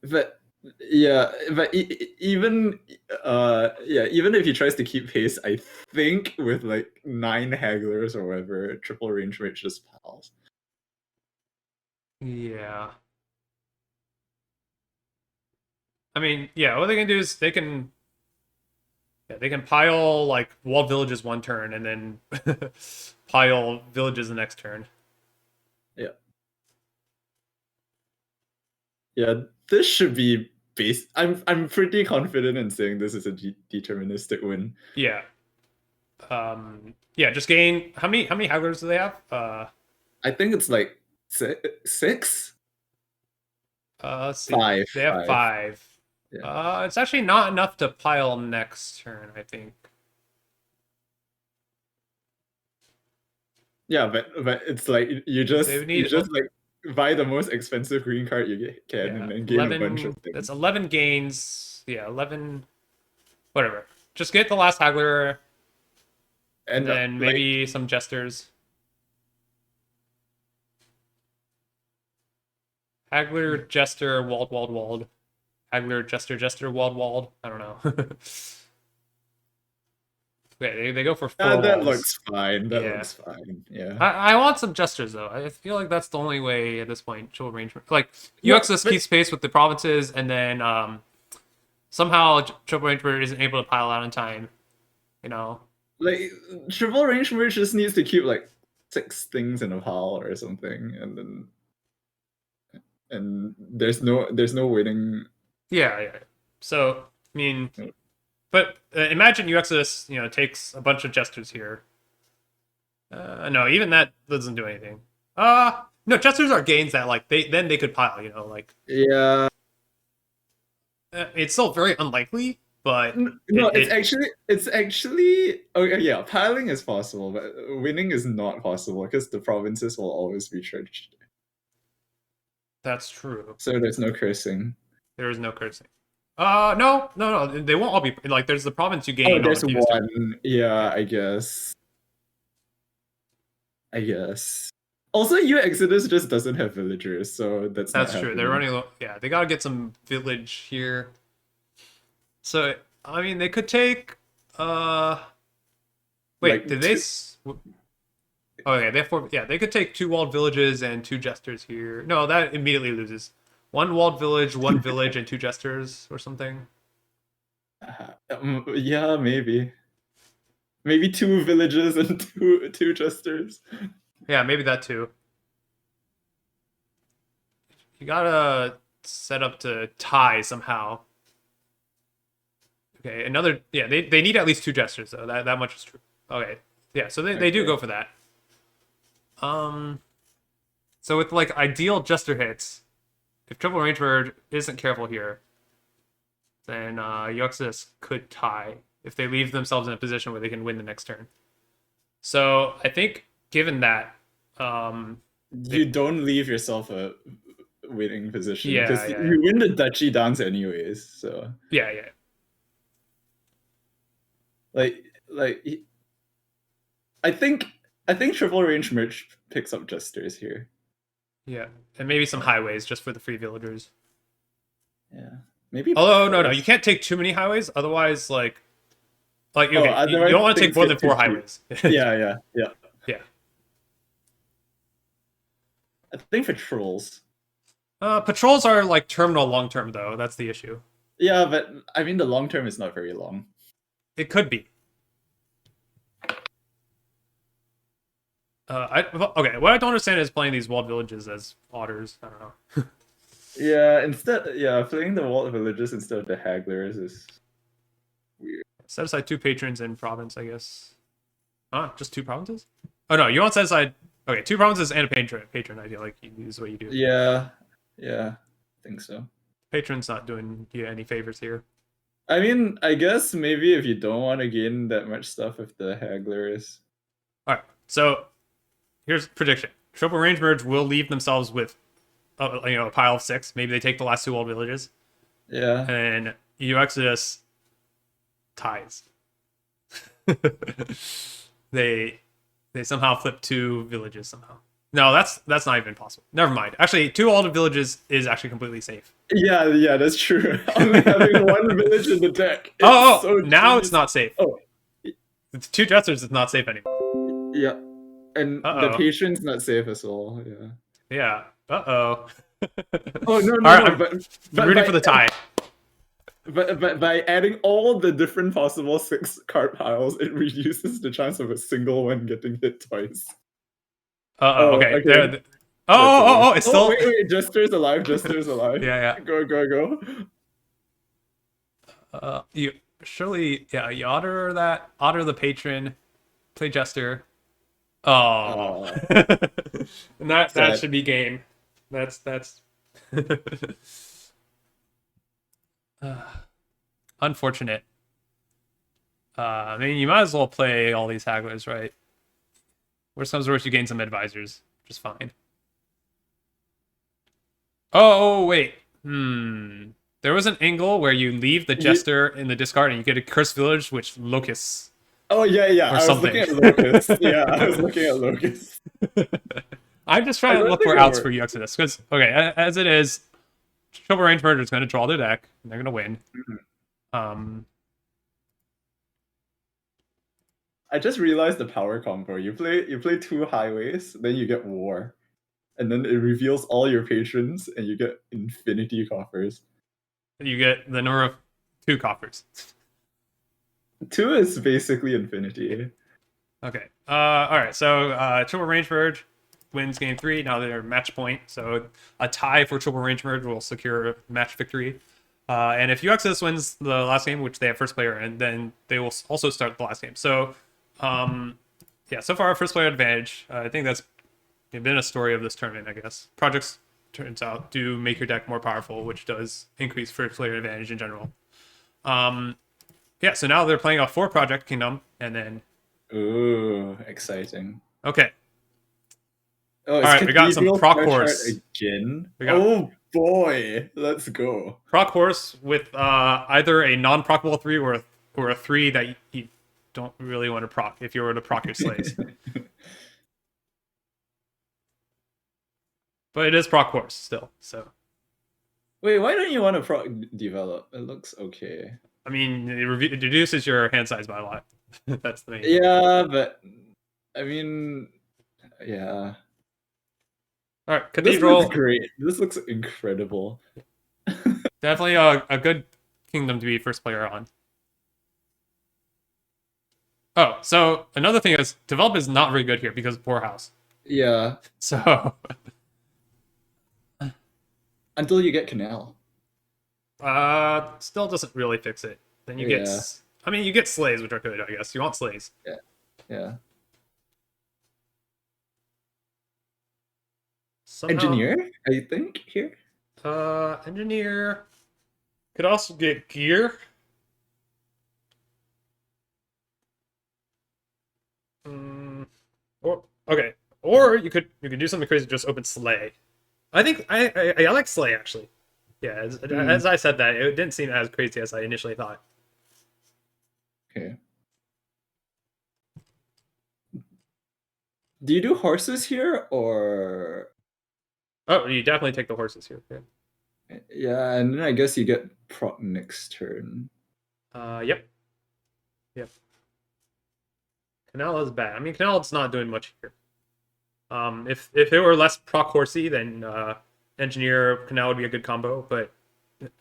But yeah, but even even if he tries to keep pace, I think with like 9 hagglers or whatever, triple range rate just pals. Yeah. I mean, yeah. What they can do is they can pile like walled villages 1 turn and then pile villages the next turn. Yeah. Yeah, this should be based. I'm pretty confident in saying this is a deterministic win. Yeah. Yeah, just gain how many hagglers do they have? I think it's like 6. Let's see. 5. They have 5. Yeah. It's actually not enough to pile next turn, I think. Yeah, but it's like you They would you need just like buy the most expensive green card can and yeah, then gain a bunch of 11. That's things. 11 gains. Yeah, 11. Whatever. Just get the last Haggler, and And then like maybe some Jesters. Haggler, Jester, Wald, Wald, Wald. Haggler, Jester, Jester, Wald, Wald. I don't know. Okay, they go for four that walls. looks fine. That Yeah. looks fine. Yeah. I want some Jesters though. I feel like that's the only way at this point. Chill arrangement. Like No, uExitus but keeps pace with the provinces, and then somehow triple arrangement isn't able to pile out in time. You know. like triple range merge just needs to keep like 6 things in a pile or something, and there's no winning. Yeah, yeah. So I mean, but imagine uExitus, takes a bunch of Jesters here. No, even that doesn't do anything. No, Jesters are gains that like they could pile. Like Yeah. it's still very unlikely, but No, it it's actually okay. Yeah, piling is possible, but winning is not possible because the provinces will always be churched. that's true. So there's no cursing. There is no cursing. No, no, no. They won't all be like. There's the province you Oh, gain on the there's previous turn. one. Yeah, I guess. I guess. Also, uExitus just doesn't have villagers, so that's not That's true. They're happening. running low. Yeah, they gotta get some village here. So I mean, they could take. Wait, Like did they? Oh yeah, they have four. Yeah, they could take 2 walled villages and 2 jesters here. No, that immediately loses. 1 walled village, 1 village, and 2 jesters or something. yeah, maybe 2 villages and two jesters. Yeah, maybe that too. You gotta set up to tie somehow. Okay, another. Yeah, they need at least 2 jesters though. That much is true. Okay, yeah, so they do Okay. go for that. So with like ideal jester hits, if triple range bird isn't careful here, then uExitus could tie if they leave themselves in a position where they can win the next turn. So I think given that, You don't leave yourself a winning position yeah, because yeah, you win the duchy dance anyways. So yeah, yeah, like I think triple range merch picks up jesters here. yeah, and maybe some highways just for the free villagers. Yeah, maybe. Although no, you can't take too many highways, otherwise like okay, you Otherwise don't want to take things more get than too 4 cheap. highways. Yeah. Yeah. I think for trolls. Patrols are like terminal long term though. That's the issue. Yeah, but I mean the long term is not very long. It could be. Okay. What I don't understand is playing these walled villages as otters. I don't know. Yeah, playing the walled villages instead of the hagglers is weird. Set aside 2 patrons in province, I guess. Huh? Just 2 provinces? Oh no, you want to set aside. Okay, 2 provinces and a patron. Patron, I feel like is what you do. Yeah, I think so. Patron's not doing you any favors here. I mean, I guess maybe if you don't want to gain that much stuff with the hagglers. All right. So here's prediction: triple range merge will leave themselves with a pile of 6. Maybe they take the last 2 walled villages, Yeah. and uExitus ties. they somehow flip 2 villages somehow. No, that's not even possible. Never mind. Actually, 2 walled villages is actually completely safe. Yeah, that's true. Only having 1 village in the deck. Now it's not safe. Oh. It's 2 jesters is not safe anymore. Yeah. And the patron's not safe as well. Yeah. Yeah. Uh-oh. Oh no, All right, but rooting for the tie. But by adding all the different possible 6 card piles, it reduces the chance of a single one getting hit twice. Okay. It's still. Wait, Jester's alive. Yeah. Go. You surely, yeah, you otter the patron, play Jester. Oh. And that should be game. That's unfortunate. I mean, you might as well play all these hagglers, right? Worst comes to worst, you gain some advisors, which is fine. Oh, wait. There was an angle where you leave the jester in the discard and you get a cursed village, which locusts Oh yeah. or I was something. looking at Locust. Yeah, I was looking at Locust. I'm just I trying to don't look think for it outs for worked. uExitus because as it is, Triple Range Murder is going to draw their deck and they're going to win. Um, I just realized the power combo. You play 2 highways, then you get war, and then it reveals all your patrons, and you get infinity coffers. you get the number of 2 coffers. 2 is basically infinity. Okay. All right. So Triple Range Merge wins game 3. Now they're match point. So a tie for Triple Range Merge will secure match victory. And if uExitus wins the last game, which they have first player, and then they will also start the last game. So, yeah, so far first player advantage. I think that's been a story of this tournament, I guess. Projects, turns out, do make your deck more powerful, which does increase first player advantage in general. Yeah, so now they're playing a 4 Project Kingdom, and then... Ooh, exciting. Okay. Oh, All it's right, we got some Cathedral Proc Star Chart Horse. again. We got Oh boy, let's go. Proc Horse with either a non-procable 3 or a 3 that you don't really want to proc if you were to proc your slays. But it is Proc Horse still, so... Wait, why don't you want to develop? It looks okay. I mean, it reduces your hand size by a lot. That's the main thing. Yeah, but I mean, yeah. All right, This Cathedral. looks great. This looks incredible. Definitely a good kingdom to be first player on. Oh, so another thing is develop is not very good here because of poor house. Yeah. So Until you get Canal. still doesn't really fix it. Then you get, Yeah. I mean, you get slays, which are good, I guess. You want slays. Yeah. Somehow, Engineer, I think, here. engineer could also get gear. Or okay, or you could do something crazy, just open slay. I think I like slay actually. Yeah, as I said that, it didn't seem as crazy as I initially thought. Okay. Do you do horses here or? Oh, you definitely take the horses here. Yeah. Yeah, and then I guess you get proc next turn. Yep. Canal is bad. I mean, Canal is not doing much here. If it were less proc horsey, then engineer Canal would be a good combo. But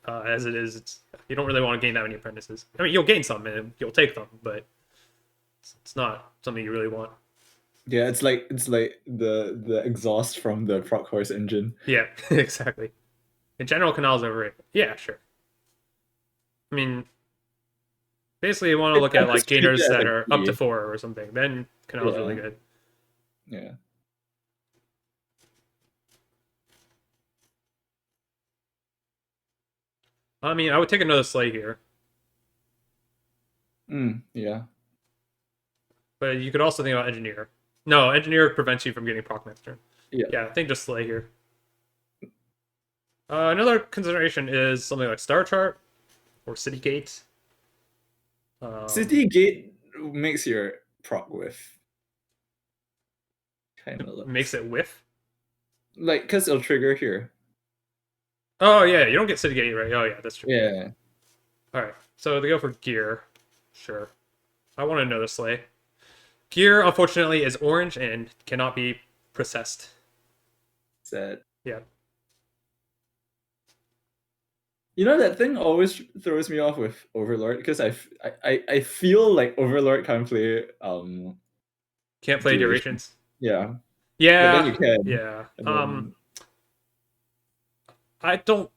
as it is, you don't really want to gain that many apprentices. I mean, you'll gain some and you'll take them, but it's not something you really want. Yeah, it's like the exhaust from the proc horse engine. Yeah, exactly. In general, Canal's overrated. Yeah, sure. I mean, basically, you want to look at like gainers that are up to 4 or something. Then Canal's really good. Yeah. I mean, I would take another slay here. Yeah. But you could also think about engineer. No, engineer prevents you from getting proc next turn. Yeah. I think just slay here. Another consideration is something like Star Chart or City Gate. City Gate makes your proc whiff. Kind of makes it whiff. Like, cause it'll trigger here. Oh yeah, you don't get City Gate, right? Oh yeah, that's true. Yeah. All right, so they go for gear. Sure. I want another slay. Gear, unfortunately, is orange and cannot be processed. Sad. Yeah. You know, that thing always throws me off with Overlord because I feel like Overlord can't play can't play durations. Yeah. Yeah. But then you can. Yeah. Then... I don't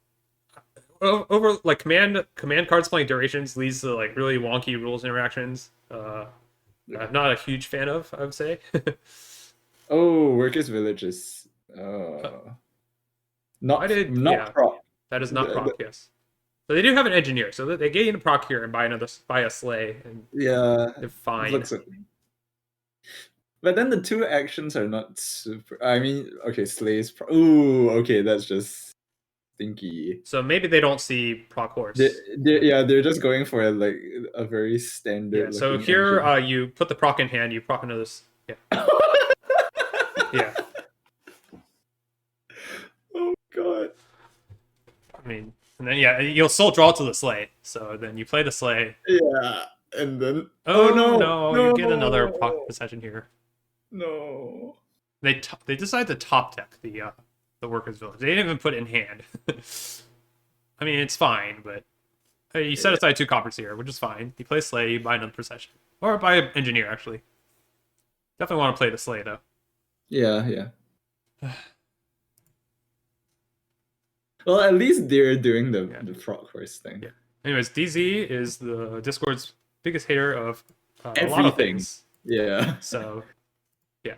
over like command cards playing durations leads to like really wonky rules interactions. I'm not a huge fan of, I would say. Oh, Workers Villages. Not proc. That is not proc, yes. But they do have an engineer, so they gain a proc here and buy a slay, and yeah, they're fine. But then the two actions are not super. I mean, okay, Slay's. Ooh, okay, that's just stinky. So maybe they don't see proc horse. They're just going for like a very standard Yeah. So looking here, engine. you put the proc in hand. You proc another. Yeah. Yeah. Oh god. I mean, and then yeah, you'll still draw to the sleigh. So then you play the sleigh. Yeah, and then oh Oh no, no, you get another proc no, possession here. no. They decide to top deck the workers' village. They didn't even put it in hand. I mean, it's fine, but you set aside 2 coppers here, which is fine. You play sleigh, you buy another procession, or buy an engineer. Actually, definitely want to play the sleigh though. Yeah, yeah. Well, at least they're doing the frog horse thing. Yeah. Anyways, DZ is the Discord's biggest hater of a lot of Everything. things. Yeah. So, yeah,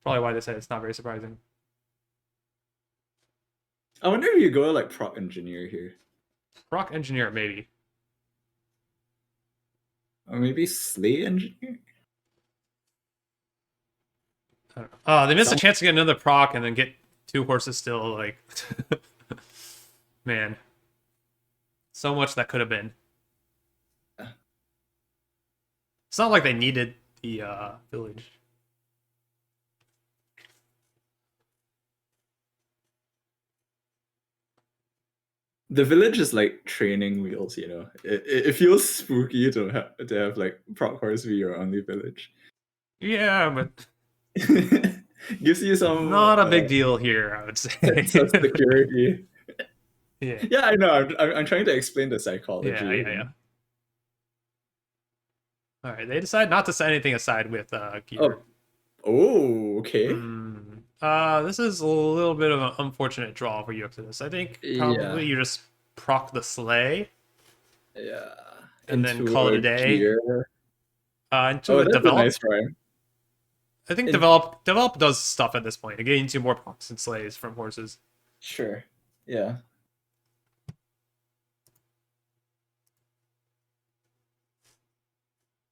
probably why they said it's not very surprising. I wonder if you go like prop engineer here. Rock engineer, maybe. Or maybe Slay engineer? They missed a chance to get another proc and then get 2 horses still. Like, man, so much that could have been. It's not like they needed the village. The village is like training wheels, you know. It feels spooky to have like prop horse be your only village. Yeah, but Gives you some not a big deal here, I would say. sense of security. Yeah. Yeah, I know. I'm trying to explain the psychology. Yeah. All right, they decide not to set anything aside with gear. Oh, okay. This is a little bit of an unfortunate draw for uExitus. I think probably you just proc the sleigh. Yeah. And then call it a day. Into a that's develop. a nice rhyme. I think develop does stuff at this point. It gains you more procs and sleighs from horses. Sure. Yeah.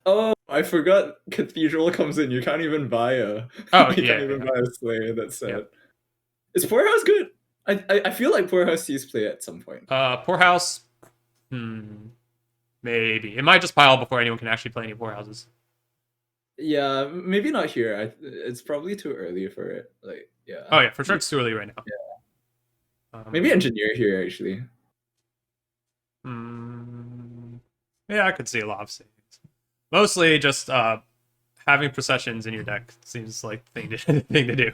Oh, I forgot Cathedral comes in. You can't even buy a. Oh, you can't even buy a sleigh. That's sad. Is Poorhouse good? I feel like Poorhouse sees play at some point. Poorhouse. Maybe it might just pile before anyone can actually play any Poorhouses. Yeah, maybe not here. It's probably too early for it. Like, yeah. Oh yeah, for sure it's too early right now. Yeah. Maybe engineer here actually. Yeah, I could see a lot of things. Mostly just having processions in your deck seems like thing to do.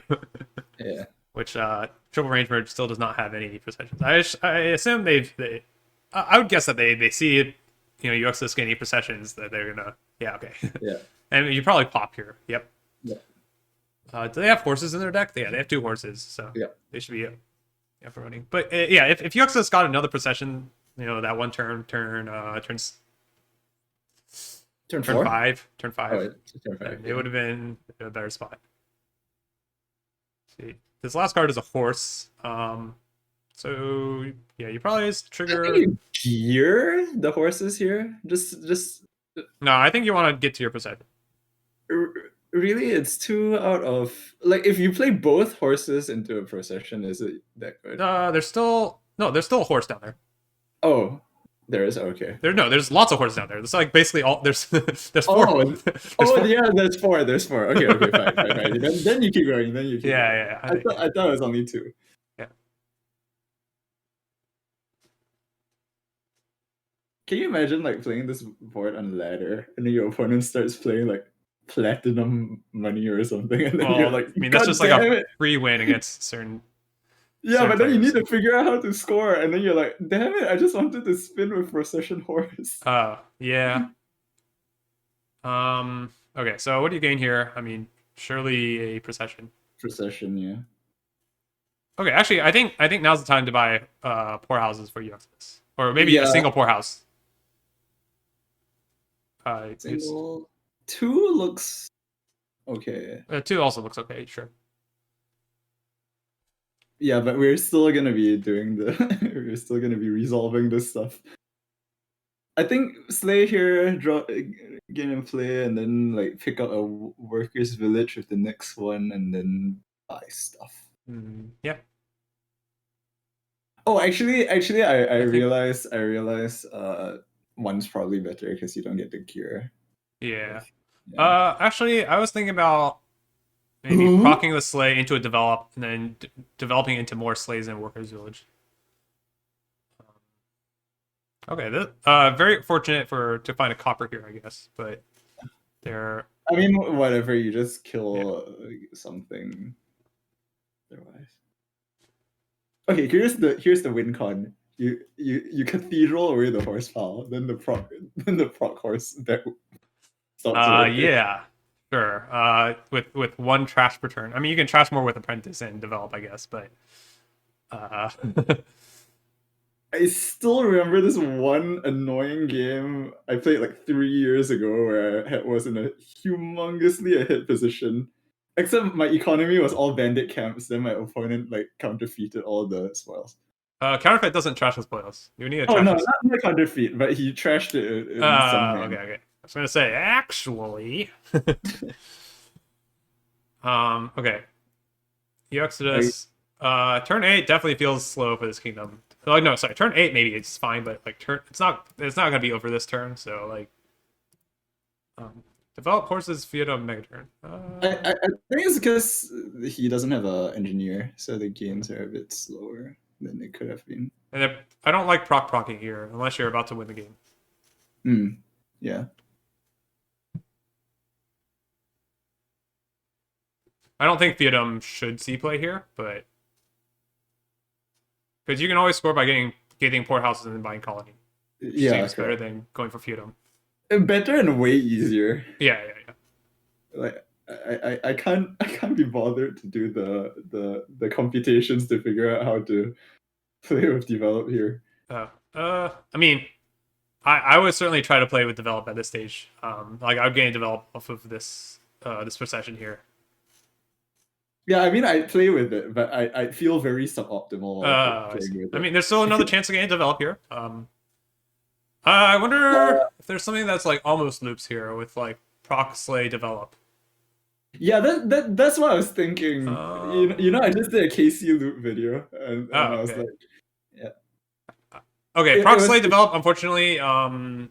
Yeah. Which triple range merge still does not have any processions. I assume I would guess that they see, uExitus getting processions that they're gonna. Yeah. Okay. Yeah. And you probably pop here. Yep. Yeah. Do they have horses in their deck? Yeah, they have 2 horses, so yeah, they should be for running. But yeah, if uExitus got another procession, that one turns turn 5. Turn 5. Oh, turn 5. It would have been a better spot. Let's see, this last card is a horse. So yeah, you probably just trigger. I think you gear the horses here. Just. No, I think you want to get to your procession. Really, it's 2 out of if you play both horses into a procession, is it that good? There's still a horse down there. Oh, there is. Okay. There's lots of horses down there. It's like basically all there's 4. There's 4. Yeah, there's 4. There's 4. Okay, fine. Then you keep going. Then you keep. Yeah. I thought it was only 2. Yeah. Can you imagine playing this board on ladder, and then your opponent starts playing platinum money or something, and then you're like, I mean, that's just like a free win against certain. Yeah, but then you need to figure out how to score, and then you're like, damn it, I just wanted to spin with procession horse. Yeah. Okay, so what do you gain here? I mean, surely a procession. Procession, yeah. Okay, actually, I think now's the time to buy poorhouses for uExitus, or maybe a single poorhouse. Single 2 looks okay. 2 also looks okay, sure. Yeah, but we're still gonna be doing we're still gonna be resolving this stuff. I think slay here, draw, get in play, and then like pick up a workers village with the next one, and then buy stuff. Yeah. Oh, actually, I I think. realize, one's probably better because you don't get the gear. Yeah. Yeah. Actually, I was thinking about maybe Ooh. procking the sleigh into a develop and then developing into more sleighs in Workers Village. Okay, this, very fortunate to find a copper here, I guess, but they're I mean, whatever. You just yeah. kill something. Otherwise. Okay, here's the win con. You cathedral away the horsepower, then the proc horse that stops working. Yeah, sure. With one trash per turn. I mean, you can trash more with apprentice and develop, I guess, but uh, I still remember this one annoying game I played like 3 years ago where was in a humongously ahead position. Except my economy was all bandit camps, then my opponent like counterfeited all the spoils. counterfeit doesn't trash with spoils. You need to Oh trash no, with. not counterfeit, but he trashed it in some Okay, man. okay. I was gonna say actually. Okay. I, uExitus. Turn 8 definitely feels slow for this kingdom. Like no, sorry, turn 8 maybe it's fine, but like turn it's not gonna be over this turn. So like, develop horses via a mega turn. I think it's because he doesn't have a engineer, so the gains are a bit slower than they could have been. And I don't like procking here unless you're about to win the game. Hmm. Yeah. I don't think Theodom should see play here, but because you can always score by getting port houses and then buying colony, which Yeah, seems better correct. than going for Feudum. Better and way easier. Yeah, yeah, Like I can't be bothered to do the computations to figure out how to play with develop here. yeah. I mean, I would certainly try to play with develop at this stage. Like I would gain develop off of this procession here. Yeah, I mean I play with it, but I feel very suboptimal while I playing see. with I it. mean, there's still another chance to gain develop here. I wonder Uh, if there's something that's like almost loops here with like proc slay develop. yeah, that's what I was thinking. I Um. just did a KC loop video, and Oh, I was okay. like, yeah, Okay, it proc was. slay develop. Unfortunately, so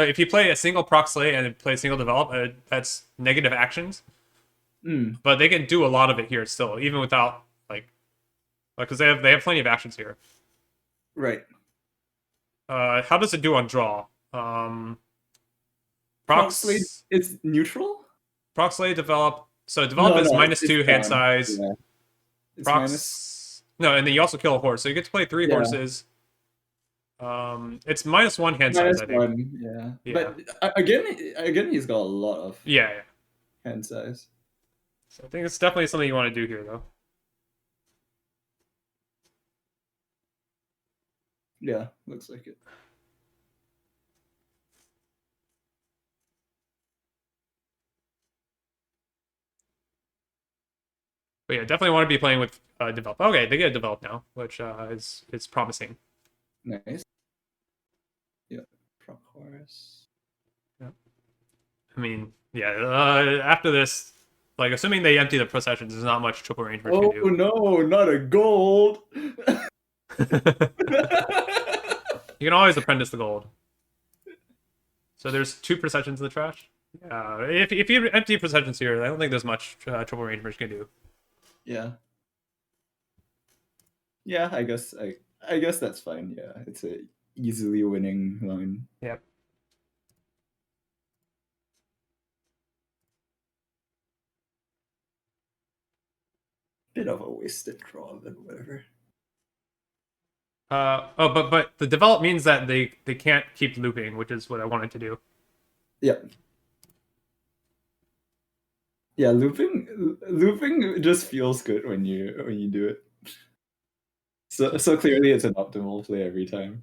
if you play a single proc slay and play a single develop, that's negative actions. Mm, But they can do a lot of it here still, even without because they have plenty of actions here. right. How does it do on draw? Proxlade Procs is neutral? proc slay develop. So develop No, is no, minus it's two hand down. size. Yeah, it's minus. Procs no, and then you also kill a horse, so you get to play three Yeah, horses. It's minus one hand size, minus I think. one. Yeah, Yeah, but again, he's got a lot of yeah, yeah. hand size. So I think it's definitely something you want to do here, though. Yeah, looks like it. But yeah, definitely want to be playing with develop. Okay, they get develop now, which is promising. Nice. Yeah, front chorus. Yeah. I mean, yeah. After this, like assuming they empty the processions, there's not much triple range merch can Oh do. no, not a gold. You can always apprentice the gold. So there's two processions in the trash. If you empty processions here, I don't think there's much triple range merch can do. Yeah. Yeah, I guess that's fine. Yeah, it's a easily winning line. Yep. Bit of a wasted draw, but whatever. But the develop means that they can't keep looping, which is what I wanted to do. Yeah. Yeah, looping just feels good when you do it. So clearly it's an optimal play every time.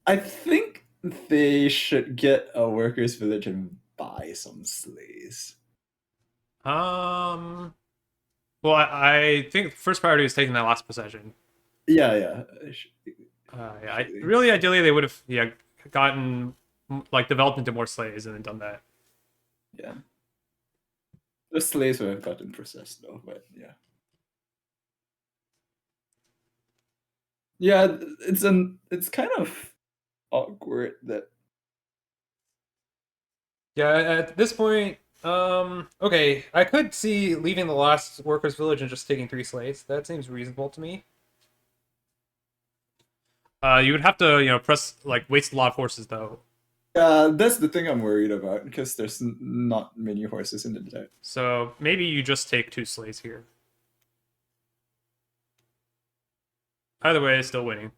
I think they should get a workers village and buy some sleighs. um. Well, I think first priority is taking that last possession. Yeah, yeah. Yeah, really, ideally, they would have gotten like developed into more slays and then done that. Yeah. The slaves would have gotten processed though, but yeah. Yeah, it's kind of awkward that Yeah, at this point, okay, I could see leaving the last workers' village and just taking 3 slays. That seems reasonable to me. You would have to, press like waste a lot of horses though. that's the thing I'm worried about because there's not many horses in the deck. So maybe you just take 2 slays here. Either way, still winning.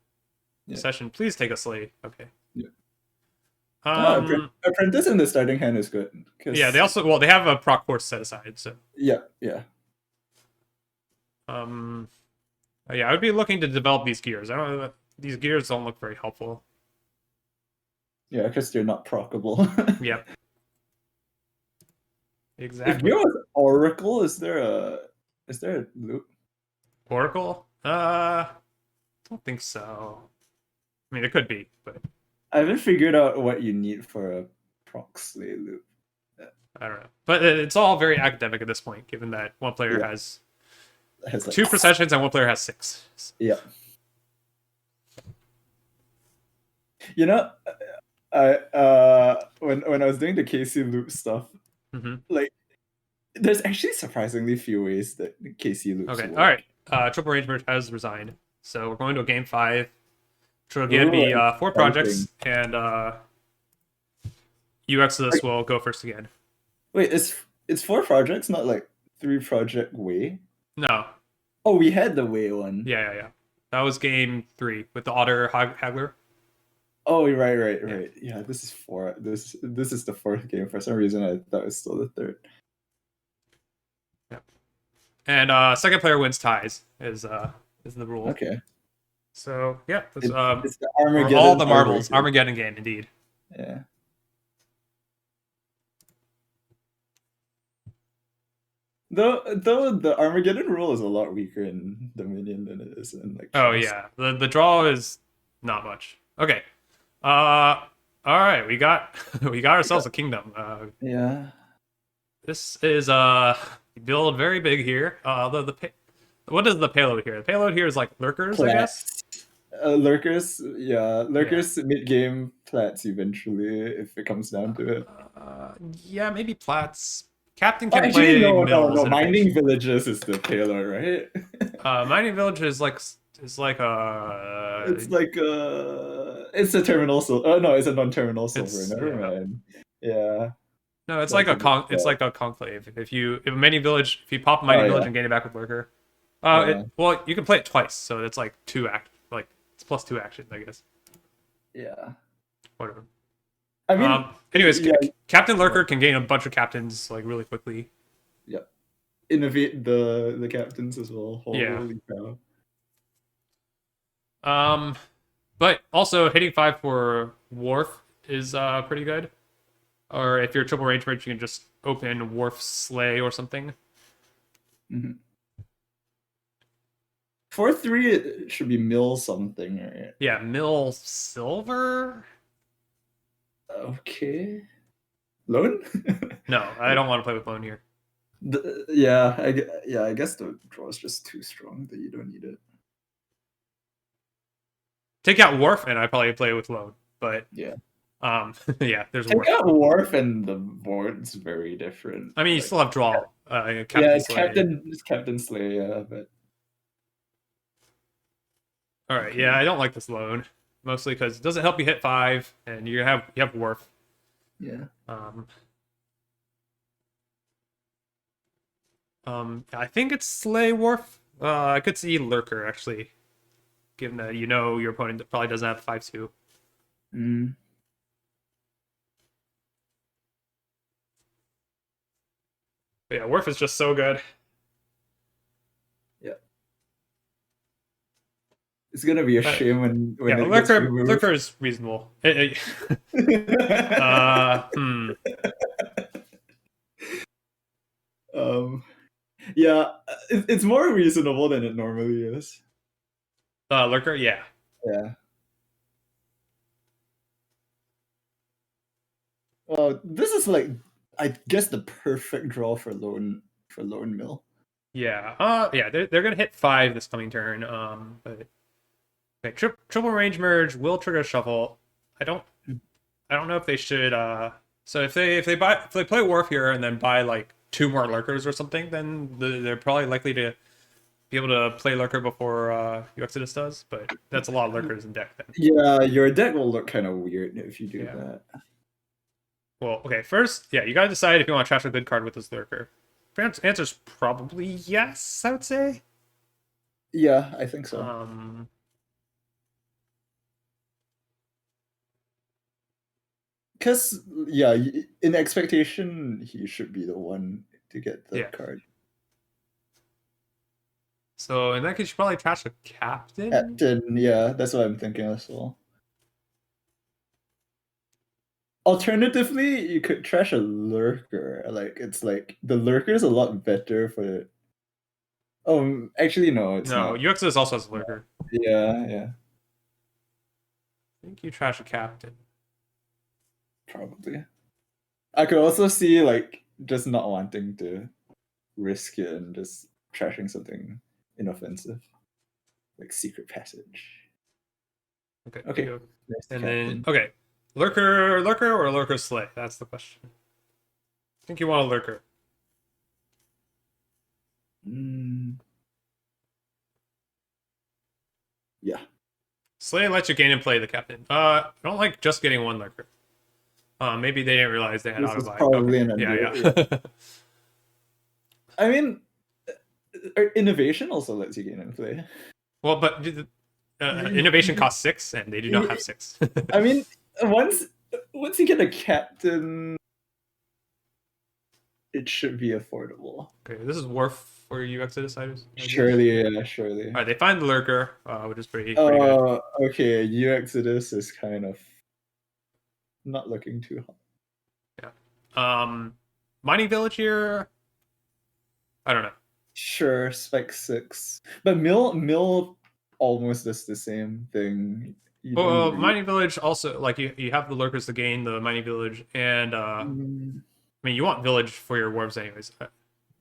Yeah. Session, please take a slay. Okay. Yeah. Um. Apprentice in the starting hand is good. Yeah, they have a proc horse set aside. So. Yeah. Um. Yeah, I would be looking to develop these gears. I don't know. These gears don't look very helpful. Yeah, because they're not procable. Yep. If Exactly. gear was Oracle, is there a loop? Oracle? Don't think so. I mean, it could be, but I haven't figured out what you need for a proc slay loop. I don't know. But it's all very academic at this point, given that one player has It has like 2 processions and one player has 6. Yeah. You know, when I was doing the KC loop stuff, Mm-hmm. like there's actually surprisingly few ways that KC loops Okay, work. all right. Triple Range Merge has resigned, so we're going to a game 5. Which will again Ooh, be 4 exciting. projects, and uExitus will go first again. Wait, it's 4 projects, not like 3 project way? No. Oh, we had the way one. Yeah. That was game 3 with the Otter Haggler. Oh, right. Yeah, this is 4. This is the 4th game. For some reason, I thought it was still the 3rd. Yep. And second player wins ties is the rule. Okay. So yeah, that's, it's the Armageddon. all the marbles. Armageddon game, indeed. Yeah. Though the Armageddon rule is a lot weaker in Dominion than it is in like. Oh yeah, the draw is not much. Okay. All right, we got ourselves a kingdom. Yeah. This is build very big here. What is the payload here? The payload here is like lurkers, I guess. Lurkers, lurkers mid game, plats eventually if it comes down to it. Yeah, maybe plats. Captain can Actually, play no. mills. Mining villages is the payload, right? Mining village is like it's like it's a terminal silver. Oh no, it's a non-terminal silver. Never mind. Yeah. No, it's like it's like a conclave. If you mining village, if you pop a mining village and gain it back with lurker, well, you can play it twice, so it's like 2 like it's +2 actions, I guess. Yeah. Whatever. I mean, anyways, Captain Lurker can gain a bunch of captains like really quickly. Yeah. Innovate the captains as well. Holy cow. But also hitting 5 for Wharf is pretty good. Or if you're triple range merge, you can just open Wharf Slay or something. Mm-hmm. 4/3 it should be mill something, right? Yeah, mill silver. Okay. Loan? No, I don't want to play with loan here. I guess the draw is just too strong that you don't need it. Take out Wharf, and I probably play with loan, but yeah, there's Take out Wharf, and the board's very different. I mean, you still have draw. Captain Slay, yeah, but. All right, yeah, I don't like this loan, mostly because it doesn't help you hit 5, and you have Wharf. Yeah. I think it's Slay Wharf. I could see Lurker actually, given that your opponent probably doesn't have 5/2. Mm. But yeah, Wharf is just so good. Yeah. It's gonna be a shame when Lurker is reasonable. Yeah, it's more reasonable than it normally is. Lurker, yeah. Yeah. Well, this is like, I guess, the perfect draw for lone mill. Yeah. Yeah. They're gonna hit 5 this coming turn. But okay, triple range merge will trigger shuffle. I don't I don't know if they should. So if they play Wharf here and then buy like 2 more lurkers or something, then they're probably likely to be able to play lurker before uExitus does. But that's a lot of lurkers in deck then. Yeah, your deck will look kind of weird if you do Yeah. that. Well, okay. First, yeah, you gotta decide if you want to trash a good card with this lurker. Answer's probably yes. I would say. Yeah, I think so. Because yeah, in expectation, he should be the one to get the card. So in that case, you probably trash a captain. Captain, yeah, that's what I'm thinking as well. Alternatively, you could trash a lurker. Like it's like the lurker is a lot better for. Oh, actually, no, it's No, not. uExitus also has a lurker. Yeah. I think you trash a captain. Probably. I could also see like just not wanting to risk it and just trashing something inoffensive, like Secret Passage. Okay. And then lurker or lurker slay. That's the question. I think you want a lurker. Yeah. Slay lets you gain and play the captain. I don't like just getting 1 lurker. Maybe they didn't realize they had auto buy. Probably an under. Yeah. I mean, innovation also lets you gain and play. Well, but innovation costs 6, and they do not have 6. I mean, once you get a captain, it should be affordable. Okay, this is Wharf for uExitus items. Surely. All right, they find the lurker, which is pretty good. Okay, uExitus is kind of not looking too hot. Yeah. Mining Village here. I don't know. Sure, spec 6, but mill almost does the same thing. Well, Mining Village also, like, you have the lurkers to gain the Mining Village, and I mean, you want Village for your Wharves anyways.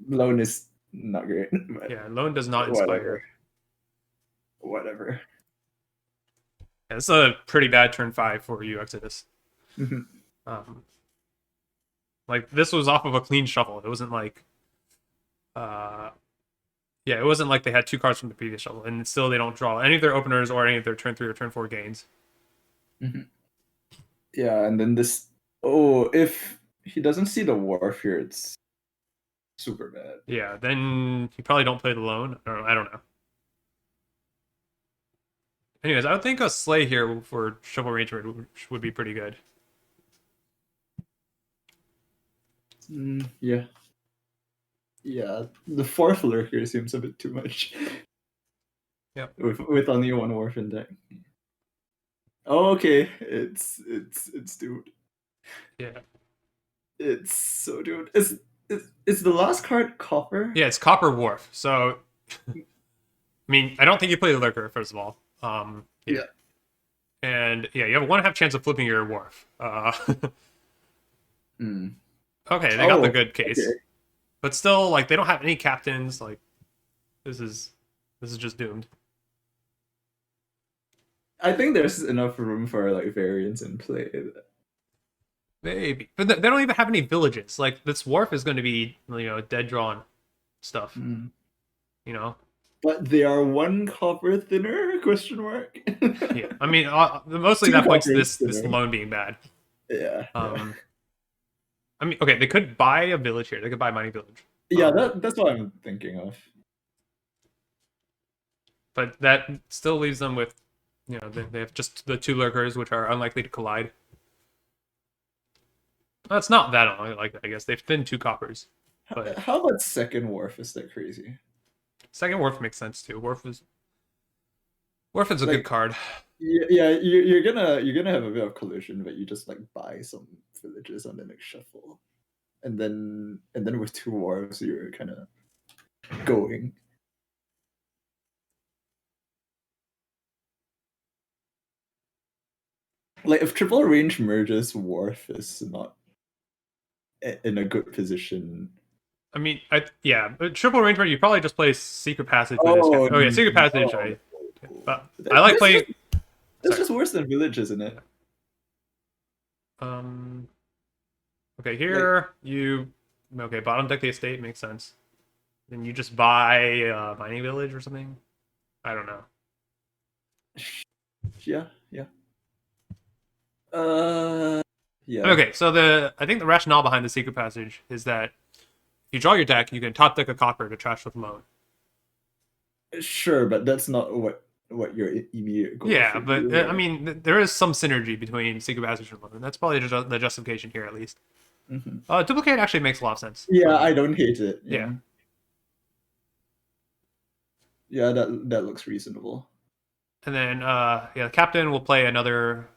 Lone is not great. Yeah, Lone does not inspire. Whatever. Yeah, this is a pretty bad turn 5 for uExitus. Like, this was off of a clean shuffle. It wasn't like, it wasn't like they had 2 cards from the previous shuffle, and still they don't draw any of their openers or any of their turn 3 or turn 4 gains. Yeah, and then this. Oh, if he doesn't see the Wharf here, it's super bad. Yeah, then you probably don't play the Lone. I don't know. Anyways, I would think a Slay here for Shovel Range would be pretty good. Yeah. Yeah, the 4th lurker seems a bit too much. Yeah. With only 1 Wharf in deck. Oh, okay. It's doomed. Yeah. It's so doomed. Is the last card Copper? Yeah, it's Copper Wharf. So, I mean, I don't think you play the lurker first of all. Yeah. And yeah, you have a 1.5 chance of flipping your Wharf. Okay, they got the good case. Okay. But still, like, they don't have any captains. Like, this is just doomed. I think there's enough room for like variance in play. Maybe, but they don't even have any villages. Like, this Wharf is going to be, dead drawn stuff. You know. But they are 1 copper thinner? Question mark. Yeah, I mean, mostly that points to this Lone being bad. Yeah. I mean, okay, they could buy a village here. They could buy Mining Village. Yeah, that's what I'm thinking of. But that still leaves them with, they have just the 2 lurkers, which are unlikely to collide. That's not that unlikely, I guess. They've thinned 2 coppers. But how about second Wharf? Is that crazy? Second Wharf makes sense too. Wharf is a good card. Yeah, you're gonna have a bit of collision, but you just like buy some villages on the next shuffle, and then with 2 Wharves, you're kind of going. Like if triple range merges, Wharf is not in a good position. I mean, yeah, but triple range, you probably just play Secret Passage with his. Oh Oh yeah, Secret Passage. no! But I like playing. That's Sorry. just worse than Village, isn't it? Um. Okay, Like, here you. Okay, bottom deck the estate makes sense. Then you just buy mining village or something. I don't know. yeah, yeah. Uh, yeah. Okay, so I think the rationale behind the Secret Passage is that if you draw your deck, you can top deck a copper to trash with loan. Sure, but that's not what your immediate goal Yeah, should be. but I Right? mean, there is some synergy between Secret Passage and loan. That's probably the justification here, at least. Mhm. Duplicate actually makes a lot of sense. Yeah, I don't hate it. Yeah. Yeah, that looks reasonable. And then, yeah, the captain will play another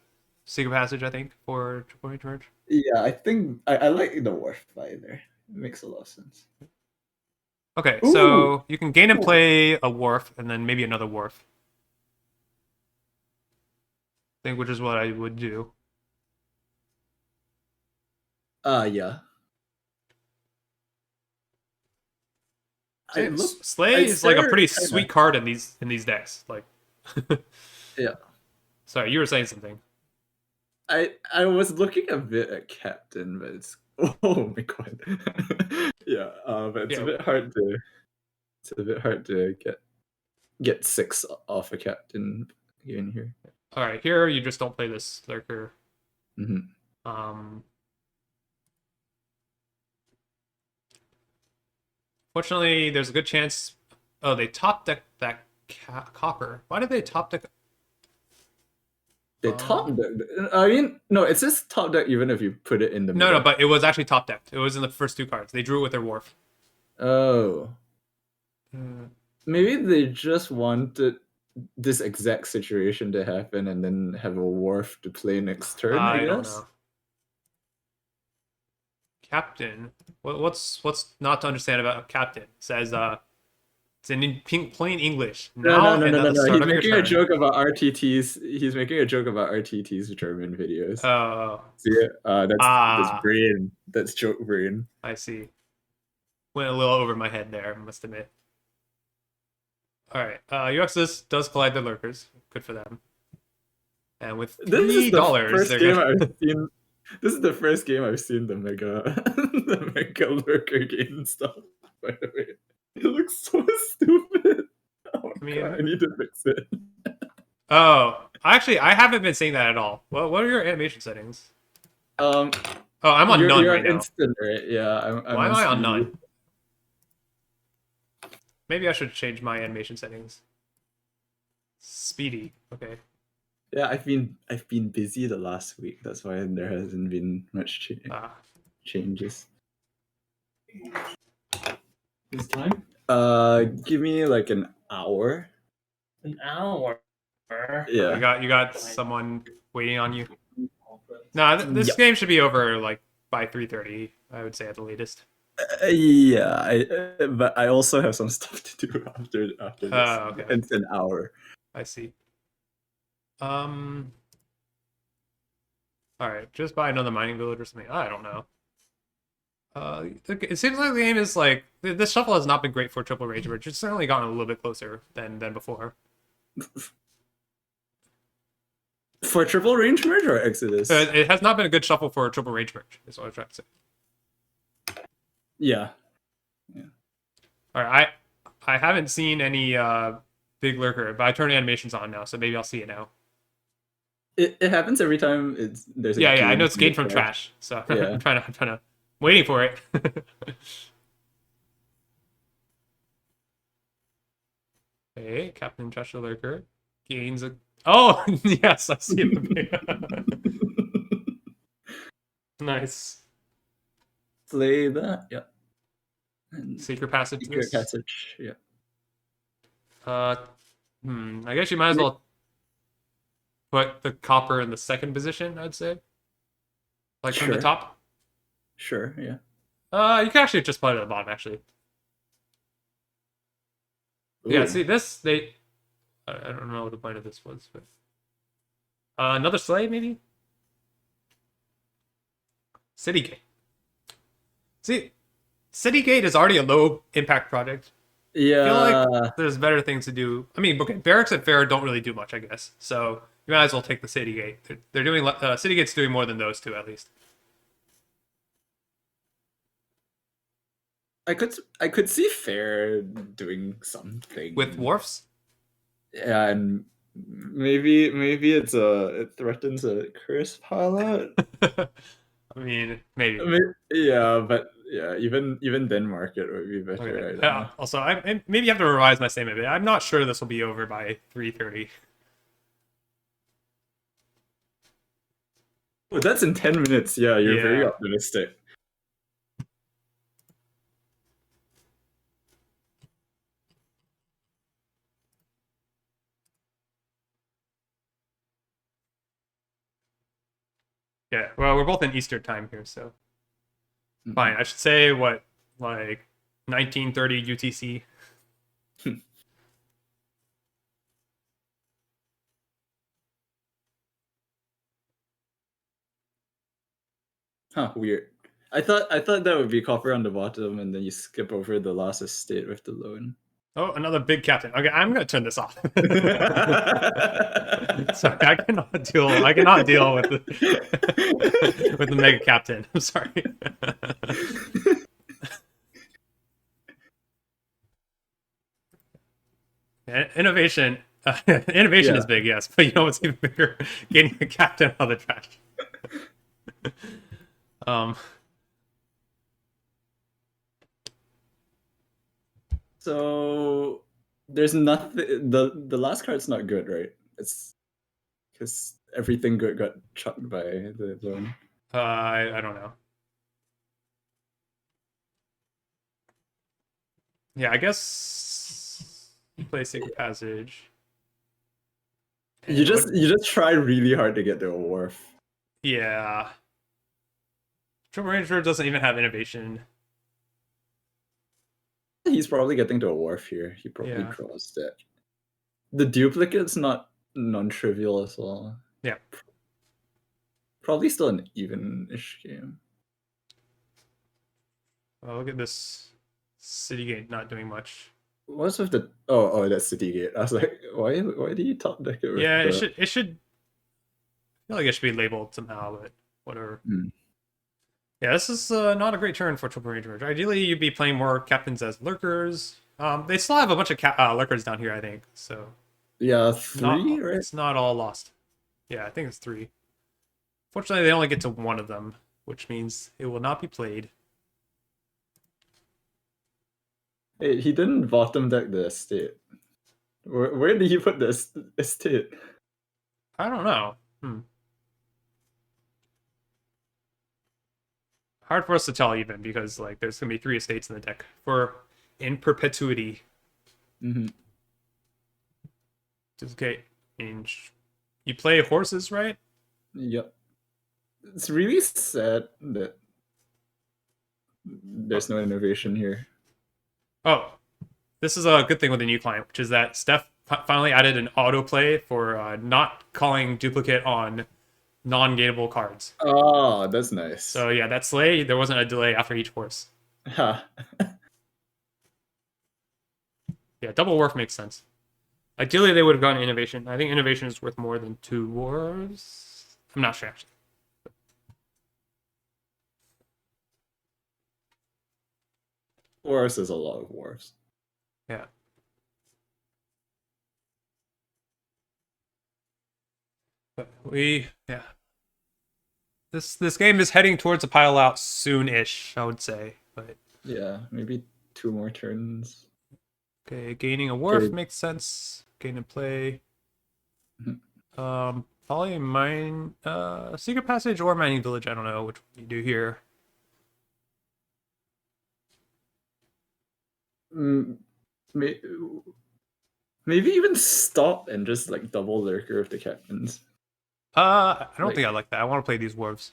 Secret Passage, I think, for Triple Range Merge. Yeah, I think I like the wharf by there. It makes a lot of sense. Okay, Ooh! so you can gain and play a wharf, and then maybe another wharf. I think, which is what I would do. Yeah. Slay is like a pretty sweet card in these decks. Like, yeah. Sorry, you were saying something. I was looking a bit at Captain, but it's oh my god. Yeah, but it's a bit hard to get 6 off a Captain in here. All right, here you just don't play this lurker. Mm-hmm. Fortunately, there's a good chance. Oh, they top deck that copper. Why did they top deck? They top deck. I mean, no, it says top deck even if you put it in the middle. No, but it was actually top decked. It was in the first 2 cards. They drew it with their wharf. Oh. Maybe they just wanted this exact situation to happen and then have a wharf to play next turn, I guess? Don't know. Captain. What's not to understand about Captain? It says it's in plain English. No. He's making a joke about RTTs. He's making a joke about RTT's German videos. Oh. See, that's brain. That's joke brain. I see. Went a little over my head there, I must admit. All right, uExitus does collide the lurkers. Good for them. And with $3, this is the first game I've seen the mega lurker game stuff. By the way, it looks so stupid. Oh God, I need to fix it. Oh, actually, I haven't been seeing that at all. What are your animation settings? Oh, I'm on none right now. Instant, right? Yeah. Why am I on none? Maybe I should change my animation settings. Speedy. Okay. Yeah, I've been busy the last week. That's why there hasn't been much changes. This time? Give me like an hour. An hour? Yeah. You got someone waiting on you. No, this game should be over like by 3:30. I would say at the latest. Yeah, but I also have some stuff to do after this. Okay. It's an hour. I see. All right, just buy another mining village or something. I don't know. It seems like the game is like this shuffle has not been great for triple range, but it's certainly gotten a little bit closer than before. For triple range merge or Exodus? It has not been a good shuffle for a triple range merge. Is what I was trying to say. Yeah. All right, I haven't seen any big lurker, but I turned animations on now, so maybe I'll see it now. It happens every time there's a yeah. I know it's gained from trash, so yeah. I'm trying to waiting for it. Okay, Captain Trash the Lurker gains a. Oh yes, I see it. Nice. Play that, yeah. Secret passage. Secret passage, yeah. I guess you might as well put the copper in the second position, I'd say. Like from the top? Sure, yeah. You can actually just put it at the bottom, actually. Ooh. Yeah, see, I don't know what the point of this was, but... another slave, maybe? City Gate. See, City Gate is already a low impact project. I feel Yeah. like there's better things to do. I mean, okay, barracks at Fair don't really do much, I guess. So you might as well take the City Gate. They're doing City Gate's doing more than those two at least. I could see Fair doing something With wharfs. Yeah, and maybe it threatens a curse pilot. I mean, maybe. Yeah, but yeah, even Denmark it would be better. Okay. I don't know. Also, I maybe have to revise my statement a bit. I'm not sure this will be over by 3:30. Oh, that's in 10 minutes. Yeah, you're very Yeah. optimistic. Yeah. Well, we're both in Eastern time here, so Mhm. fine. I should say what, like 1930 UTC. Huh, weird. I thought that would be copper on the bottom, and then you skip over the last estate with the loan. Oh, another big captain. Okay, I'm gonna turn this off. Sorry, I cannot deal. I cannot deal with the with the mega captain. I'm sorry. Innovation, innovation is Yeah. big, yes, but you know what's even bigger? Getting a captain out of the trash. um, So there's nothing. The last card's not good, right? It's because everything good got chucked by the loan. I don't know. Yeah, I guess play Sacred Passage. You just try really hard to get to a wharf. Yeah. Triple Ranger doesn't even have innovation. He's probably getting to a wharf here. He probably Yeah. draws that. The duplicate's not non-trivial as well. Yeah. Probably still an even-ish game. Well, look at this City Gate not doing much. What's with the oh that's City Gate? I was like, why do you top deck it with Yeah, the... it should. I feel like it should be labeled somehow, but whatever. Hmm. Yeah, this is not a great turn for Triple Ranger. Ideally, you'd be playing more captains as lurkers. They still have a bunch of lurkers down here, I think. So Yeah, three, right? it's not all lost. Yeah, I think it's 3. Fortunately, they only get to 1 of them, which means it will not be played. Hey, he didn't bottom deck the estate. Where did he put the estate? I don't know. Hard for us to tell even because like there's gonna be 3 estates in the deck for in perpetuity. Mm-hmm. Okay, you play horses, right? Yep. It's really sad that there's no innovation here. Oh, this is a good thing with the new client, which is that Steph finally added an autoplay for not calling duplicate on non-gateable cards. Oh, that's nice. So yeah, that slay, there wasn't a delay after each horse. Ha. Yeah, double wharf makes sense. Ideally, they would have gotten innovation. I think innovation is worth more than 2 wars. I'm not sure actually. Wharfs is a lot of wharfs. Yeah. But yeah. This game is heading towards a pile out soon-ish, I would say. But Yeah, maybe 2 more turns. okay, gaining a wharf Okay. makes sense. Gain and play. Mhm. Probably mine Secret Passage or Mining Village, I don't know which one you do here. Maybe even stop and just like double lurker with the captains. I don't Like- think I like that. I want to play these dwarves.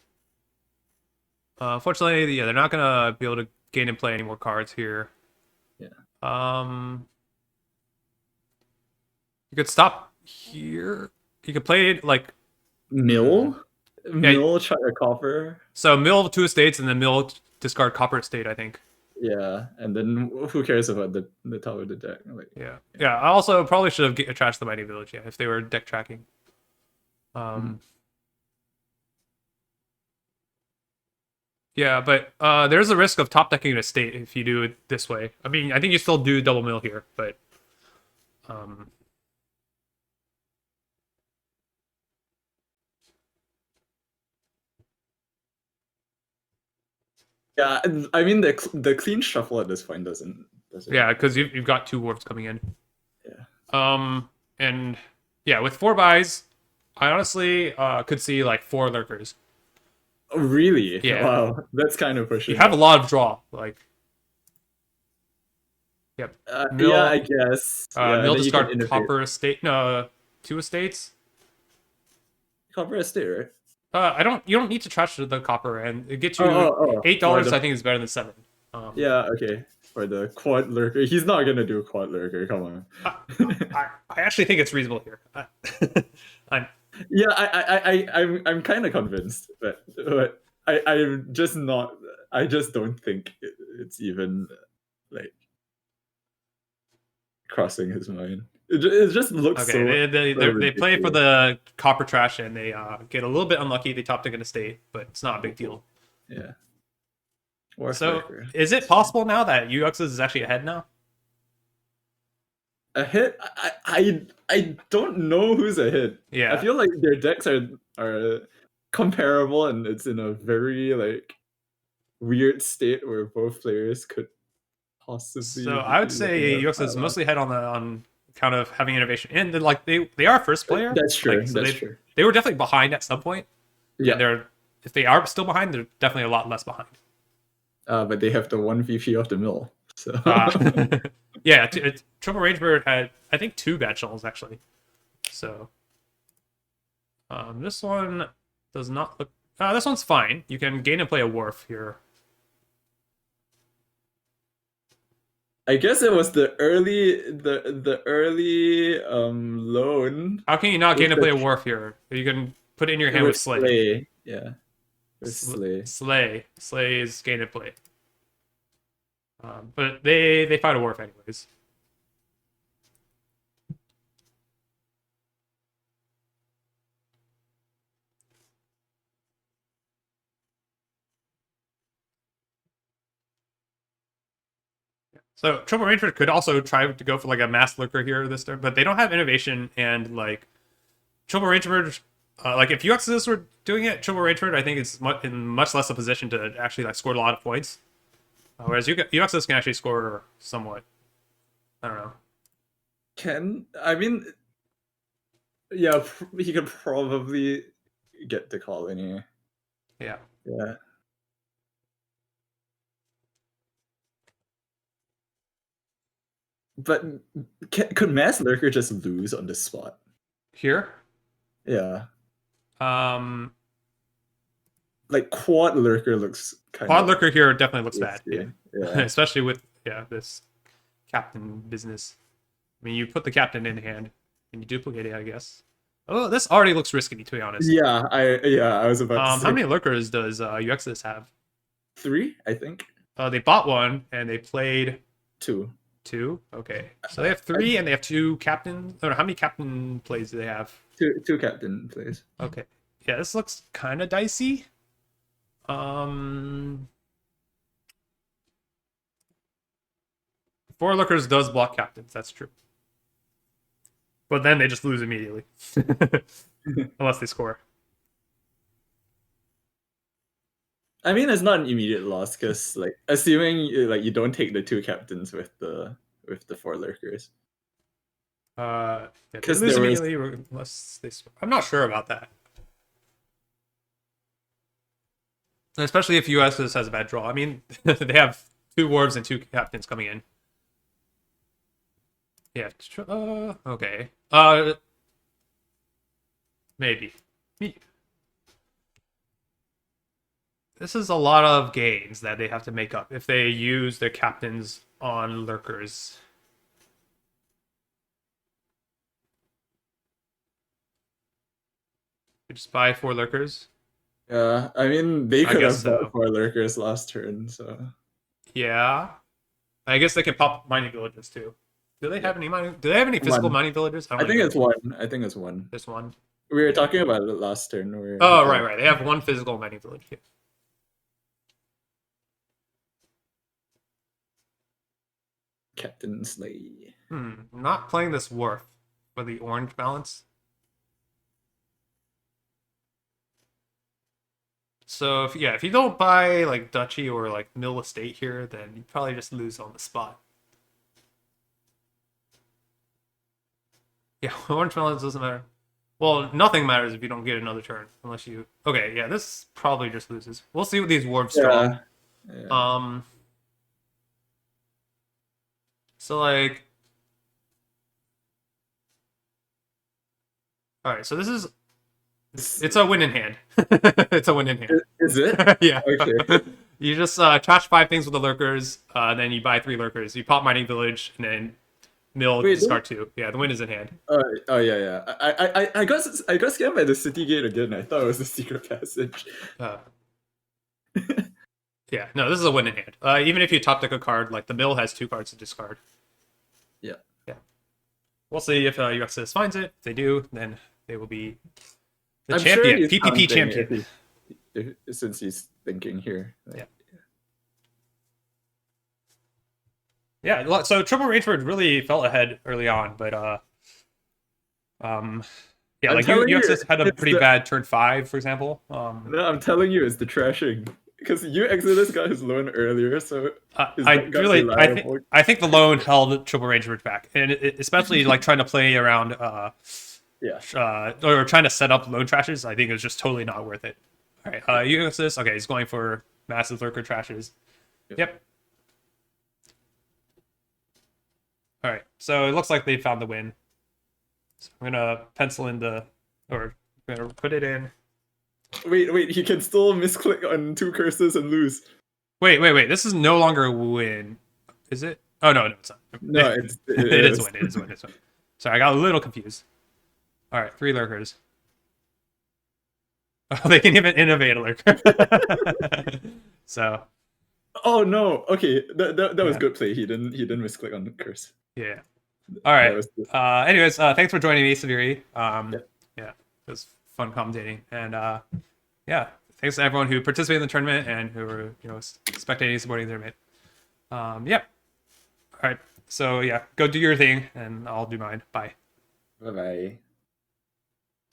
Unfortunately, yeah, they're not gonna be able to gain and play any more cards here. Yeah. You could stop here. You could play it like Mill? Mill try a copper. so mill 2 estates and then mill discard Copper Estate, I think. Yeah, and then who cares about the top of the deck? Like, Yeah. I also probably should have trashed the Mighty Village, if they were deck tracking. Yeah, but there's a risk of top decking an estate if you do it this way. I mean, I think you still do double mill here, but yeah, I mean the clean shuffle at this point doesn't. yeah, because you've got 2 Warps coming in. Yeah. And yeah, with 4 buys, I honestly could see like 4 lurkers. Oh, really? Yeah. Wow, that's kind of pushing. You have a lot of draw, like. Yep. Mill, yeah, I guess. Yeah, mill then you can discard innovate. Copper Estate. No, 2 estates. Copper estate, right? You don't need to trash the copper, and it gets you Oh. $8. For the- I think is better than 7. Yeah, okay. For the quad lurker, he's not gonna do a quad lurker. Come on. I actually think it's reasonable here. Yeah, I'm kind of convinced, but I'm just not. I just don't think it's even like crossing his mind. It just looks Okay, so. they play for the copper trash, and they get a little bit unlucky. They top deck an estate, but it's not a big deal. Yeah. So, is it possible now that uExitus is actually ahead now? A hit? I don't know who's a hit. Yeah. I feel like their decks are comparable, and it's in a very like weird state where both players could possibly. So I would say uExitus is mostly ahead on account of having innovation, and then, like they are first player. That's true. Like, so that's true. They were definitely behind at some point. Yeah. If they are still behind, they're definitely a lot less behind. But they have the 1 VP of the mill. So yeah, Triple Rangebird had I think 2 bad shells actually. So this one does not look. This one's fine. You can gain and play a Wharf here. I guess it was the early loan. How can you not gain and play a Wharf here? You can put it in your hand with Slay. Yeah. With Slay. Slay is gain and play. But they fight a Wharf anyways. So Triple Ranger could also try to go for like a mass lurker here this turn, but they don't have innovation, and like Triple Ranger, like if uExitus were doing it, Triple Ranger I think is in much less a position to actually like score a lot of points. Whereas uExitus can actually score somewhat. I don't know. I mean, yeah, he could probably get the colony. Yeah. Yeah. But could Mass Lurker just lose on the spot? Here? Yeah. Like Quad Lurker looks Quad Lurker here definitely looks bad. Yeah. Especially with this captain business. I mean, you put the captain in hand and you duplicate it, I guess. Oh, this already looks risky, to be honest. Yeah, I was about to say. How many lurkers does uExitus have? 3, I think. They bought 1 and they played 2. 2? Okay. So they have 3 and they have 2 captains. Or how many captain plays do they have? 2 captain plays. Okay. Yeah, this looks kind of dicey. 4 lurkers does block captains, that's true. But then they just lose immediately. Unless they score. I mean, it's not an immediate loss because, like, assuming like you don't take the 2 captains with the 4 lurkers. Yeah, they lose immediately unless they score. I'm not sure about that. Especially if uExitus has a bad draw. I mean, they have 2 warbs and 2 captains coming in. Yeah. Okay. Maybe. This is a lot of gains that they have to make up if they use their captains on lurkers. You just buy 4 lurkers Yeah, I mean they I could guess have bought so. 4 lurkers last turn, so Yeah. I guess they can pop mining villages too. Do they have any mining? Do they have any physical One. mining villages? I don't think even it's know. one. I think it's one. This one. We were talking about it last turn where Oh, right. They have one physical mining village. Yeah. Captain Slay. Not playing this Wharf for the orange balance. So if you don't buy like Duchy or like Mill Estate here, then you probably just lose on the spot. Yeah, orange balance doesn't matter. Well, nothing matters if you don't get another turn unless you. Okay, yeah, this probably just loses. We'll see what these Wharfs draw. Yeah. Yeah. So like, all right. So this is it's a win in hand. It's a win in hand. Is it? Yeah. Okay. You just trash 5 things with the lurkers, then you buy 3 lurkers. You pop mining village, and then mill Wait, discard 2. Yeah, the win is in hand. Oh yeah, yeah. I got scammed by the city gate again. I thought it was the secret passage. Yeah, no, this is a win in hand. Even if you top deck a card, like the mill has 2 cards to discard. Yeah. Yeah. We'll see if uExitus finds it. If they do, then they will be the champion, he's PPP counting champion. since he's thinking here. Yeah. Yeah, so Triple Rangeford really felt ahead early on, but yeah, like uExitus had a pretty bad turn 5, for example. No, I'm telling you, it's the trashing. Because uExitus got his loan earlier, so I think the loan held Triple Rangeford back, and especially like trying to play around or trying to set up loan trashes. I think it was just totally not worth it. All right, uExitus. Okay, he's going for massive lurker trashes. Yep. All right, so it looks like they found the win. So I'm gonna pencil in I'm gonna put it in. Wait, he can still misclick on 2 curses and lose. Wait. This is no longer a win. Is it? Oh, no, it's not. No, it is a win. It is a win. Sorry, I got a little confused. All right, 3 lurkers. Oh, they can even innovate a lurker. So. Oh no. Okay, that was good play. He didn't misclick on the curse. Yeah. All right. Anyways, thanks for joining me, Saviri. Yeah, it was fun commentating, and yeah, thanks to everyone who participated in the tournament and who were spectating, supporting the tournament. Yeah. All right. So yeah, go do your thing, and I'll do mine. Bye. Bye.